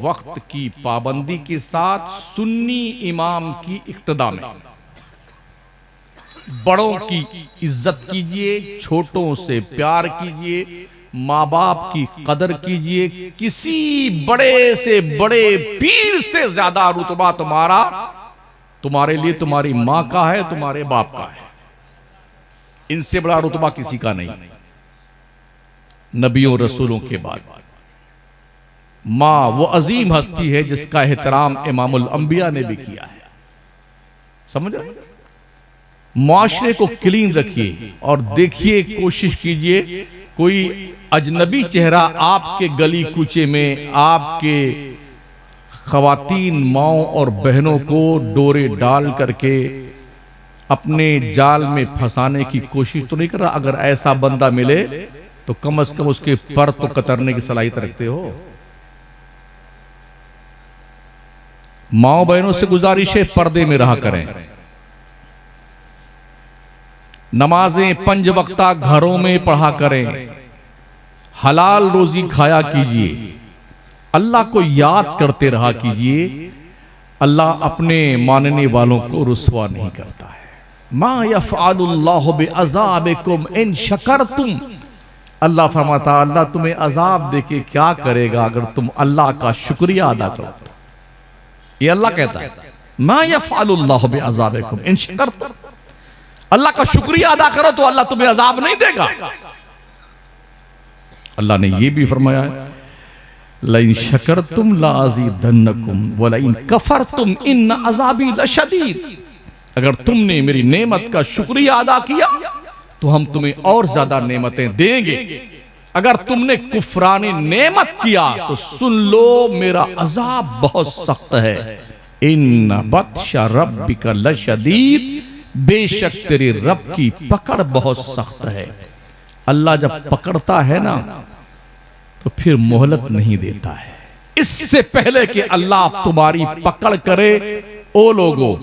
Speaker 1: वक्त की पाबंदी के साथ, सुन्नी इमाम की इक्तदा में। बड़ों की इज्जत कीजिए, छोटों से प्यार कीजिए, माँ बाप की कदर कीजिए। किसी बड़े से बड़े पीर से ज्यादा रुतबा तुम्हारे लिए तुम्हारी माँ का है, तुम्हारे बाप का है। इनसे बड़ा रुतबा किसी का नहीं, नबियों रसूलों के बाद। माँ वो अजीम हस्ती है जिसका एहतराम इमामुल अंबिया ने भी किया है। समझ रहे? मुआशरे को क्लीन रखिए और देखिए, कोशिश कीजिए कोई अजनबी चेहरा आपके गली कूचे में आपके खवातीन माओं और बहनों को डोरे डाल करके अपने जाल में फंसाने की कोशिश तो नहीं कर रहा। अगर ऐसा बंदा मिले तो कम से कम उसके पर तो कतरने की सलाहियत रखते हो। माओ बहनों से गुजारिश है, पर्दे में रहा करें। नमाजें 5 वक्ता घरों में पढ़ा करें। हलाल रोजी खाया कीजिए। अल्लाह को याद करते रहा कीजिए। अल्लाह अपने मानने वालों को रुस्वा नहीं करता है। मा यफ़अलुल्लाहु बिअज़ाबिकुम इन शकरतुम। अल्लाह फरमाता, अल्लाह तुम्हें अजाब देके क्या करेगा अगर तुम अल्लाह का शुक्रिया अदा करो। ये अल्लाह कहता है, मा यफ़अलुल्लाहु बिअज़ाबिकुम इन शकरतुम। अल्लाह का शुक्रिया अदा करो तो अल्लाह तुम्हें अजाब नहीं देगा। अल्लाह ने यह भी फरमाया है, लइन शकरतुम लाज़ीदन्नकुम व लइन कफरतुम इन्न अज़ाबी लशदीद। अगर तुमने मेरी नेमत का शुक्रिया अदा किया तो हम तुम्हें और ज्यादा नेमतें देंगे। अगर तुमने कुफरानी नेमत किया तो सुन लो, मेरा अजाब बहुत सख्त है। इन्न बत्शा रब्बिका लशदीद। बेशक तेरे रब की पकड़ बहुत सख्त है। अल्लाह जब पकड़ता है ना तो फिर मोहलत नहीं देता है। इससे पहले कि अल्लाह तुम्हारी पकड़ करे, ओ लोगों,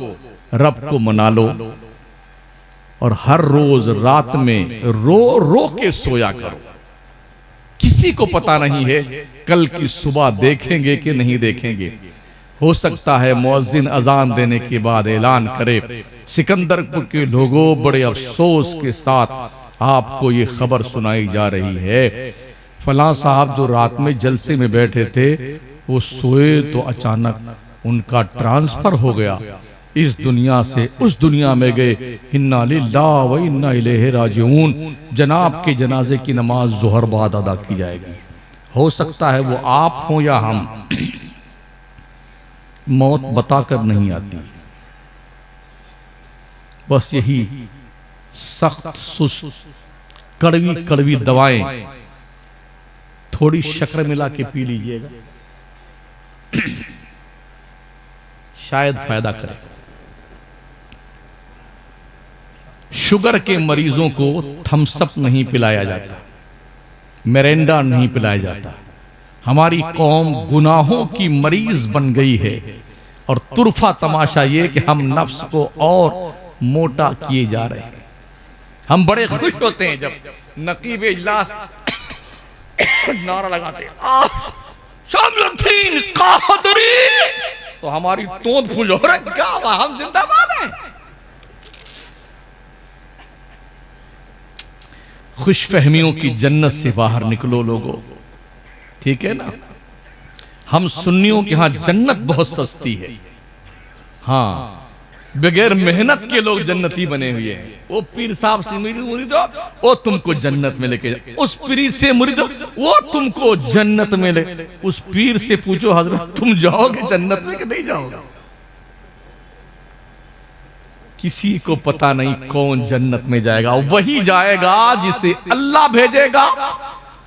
Speaker 1: रब को मना लो और हर रोज रात में रो रो के सोया करो। किसी को पता नहीं है कल की सुबह देखेंगे कि नहीं देखेंगे। हो सकता है मुअज्जिन अजान देने के बाद ऐलान करे, सिकंदरपुर के लोगों, बड़े अफसोस के साथ आपको ये खबर सुनाई जा रही है, फलां साहब जो रात में जलसे में बैठे थे वो सोए तो अचानक उनका ट्रांसफर हो गया, इस दुनिया से उस दुनिया में गए। इन्ना लिल्लाहि व इन्ना इलैहि राजिऊन। जनाब के जनाजे की नमाज ज़ोहर बाद अदा की जाएगी। हो सकता है वो आप हो या हम। मौत बताकर नहीं आती, बस यही सख्त सुस्त कड़वी कड़वी दवाएं थोड़ी शक्कर मिला के पी लीजिएगा, शायद फायदा करे। शुगर के मरीजों को थम्सअप नहीं पिलाया जाता, मिरिंडा नहीं पिलाया जाता। हमारी कौम गुनाहों की मरीज बन गई है और तुरफा तमाशा ये कि हम नफ्स को और मोटा किए जा रहे हैं। हम बड़े खुश होते हैं जब नकीब इजलास नारा लगाते हैं, तो हमारी तोंद फूल हो रहा, क्या हुआ, हम जिंदाबाद हैं। खुशफहमियों की जन्नत से बाहर निकलो लोगों, ठीक है ना। हम सुन्नियों के यहां जन्नत बहुत सस्ती है। हाँ, बगैर मेहनत के लोग जन्नती बने हुए हैं। वो पीर साहब से मुरीद हो, वो तुमको जन्नत में लेके जाए। उस पीर से मुरीद हो, वो तुमको जन्नत में ले। उस पीर से पूछो हजरत तुम जाओगे जन्नत में कि नहीं जाओगे? किसी को पता नहीं कौन जन्नत में जाएगा। वही जाएगा जिसे अल्लाह भेजेगा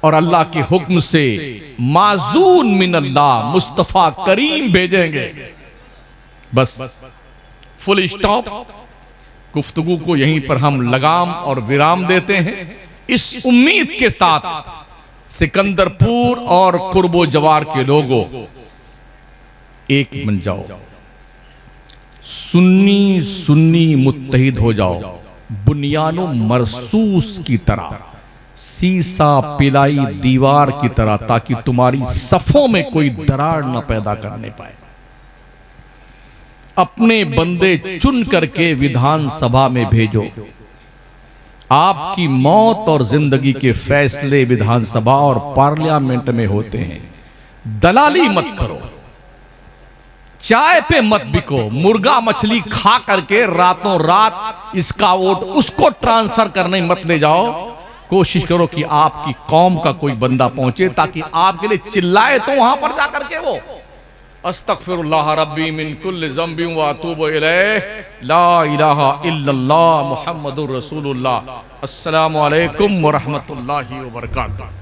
Speaker 1: और अल्लाह के हुक्म से माजून मिन अल्लाह मुस्तफा करीम भेजेंगे। बस फुल स्टॉप। गुफ्तगू को यहीं पर हम लगाम और विराम देते हैं, इस उम्मीद के साथ सिकंदरपुर और कुर्बो जवार के लोगों, एक बन जाओ, सुन्नी सुन्नी मुत्तहिद हो जाओ, बुनियानो मरसूस की तरह, सीसा पिलाई दीवार की तरह, ताकि तुम्हारी सफों में कोई दरार न पैदा करने पाए। अपने बंदे चुन करके विधानसभा में भेजो। आपकी मौत और जिंदगी के फैसले विधानसभा और पार्लियामेंट में होते हैं। दलाली मत करो, चाय पे मत बिको, मुर्गा मछली खा करके रातों रात इसका वोट उसको ट्रांसफर करने मत ले जाओ। कोशिश करो कि आपकी कौम का कोई बंदा पहुंचे ताकि आपके लिए चिल्लाए तो वहां पर जाकर के वो अस्तगफिरुल्लाह रब्बी मिन कुल्लि ज़ंबि व अतूबु इलैह ला इलाहा इल्लल्लाह मुहम्मदुर रसूलुल्लाह। अस्सलामु अलैकुम व रहमतुल्लाहि व बरकातुहू।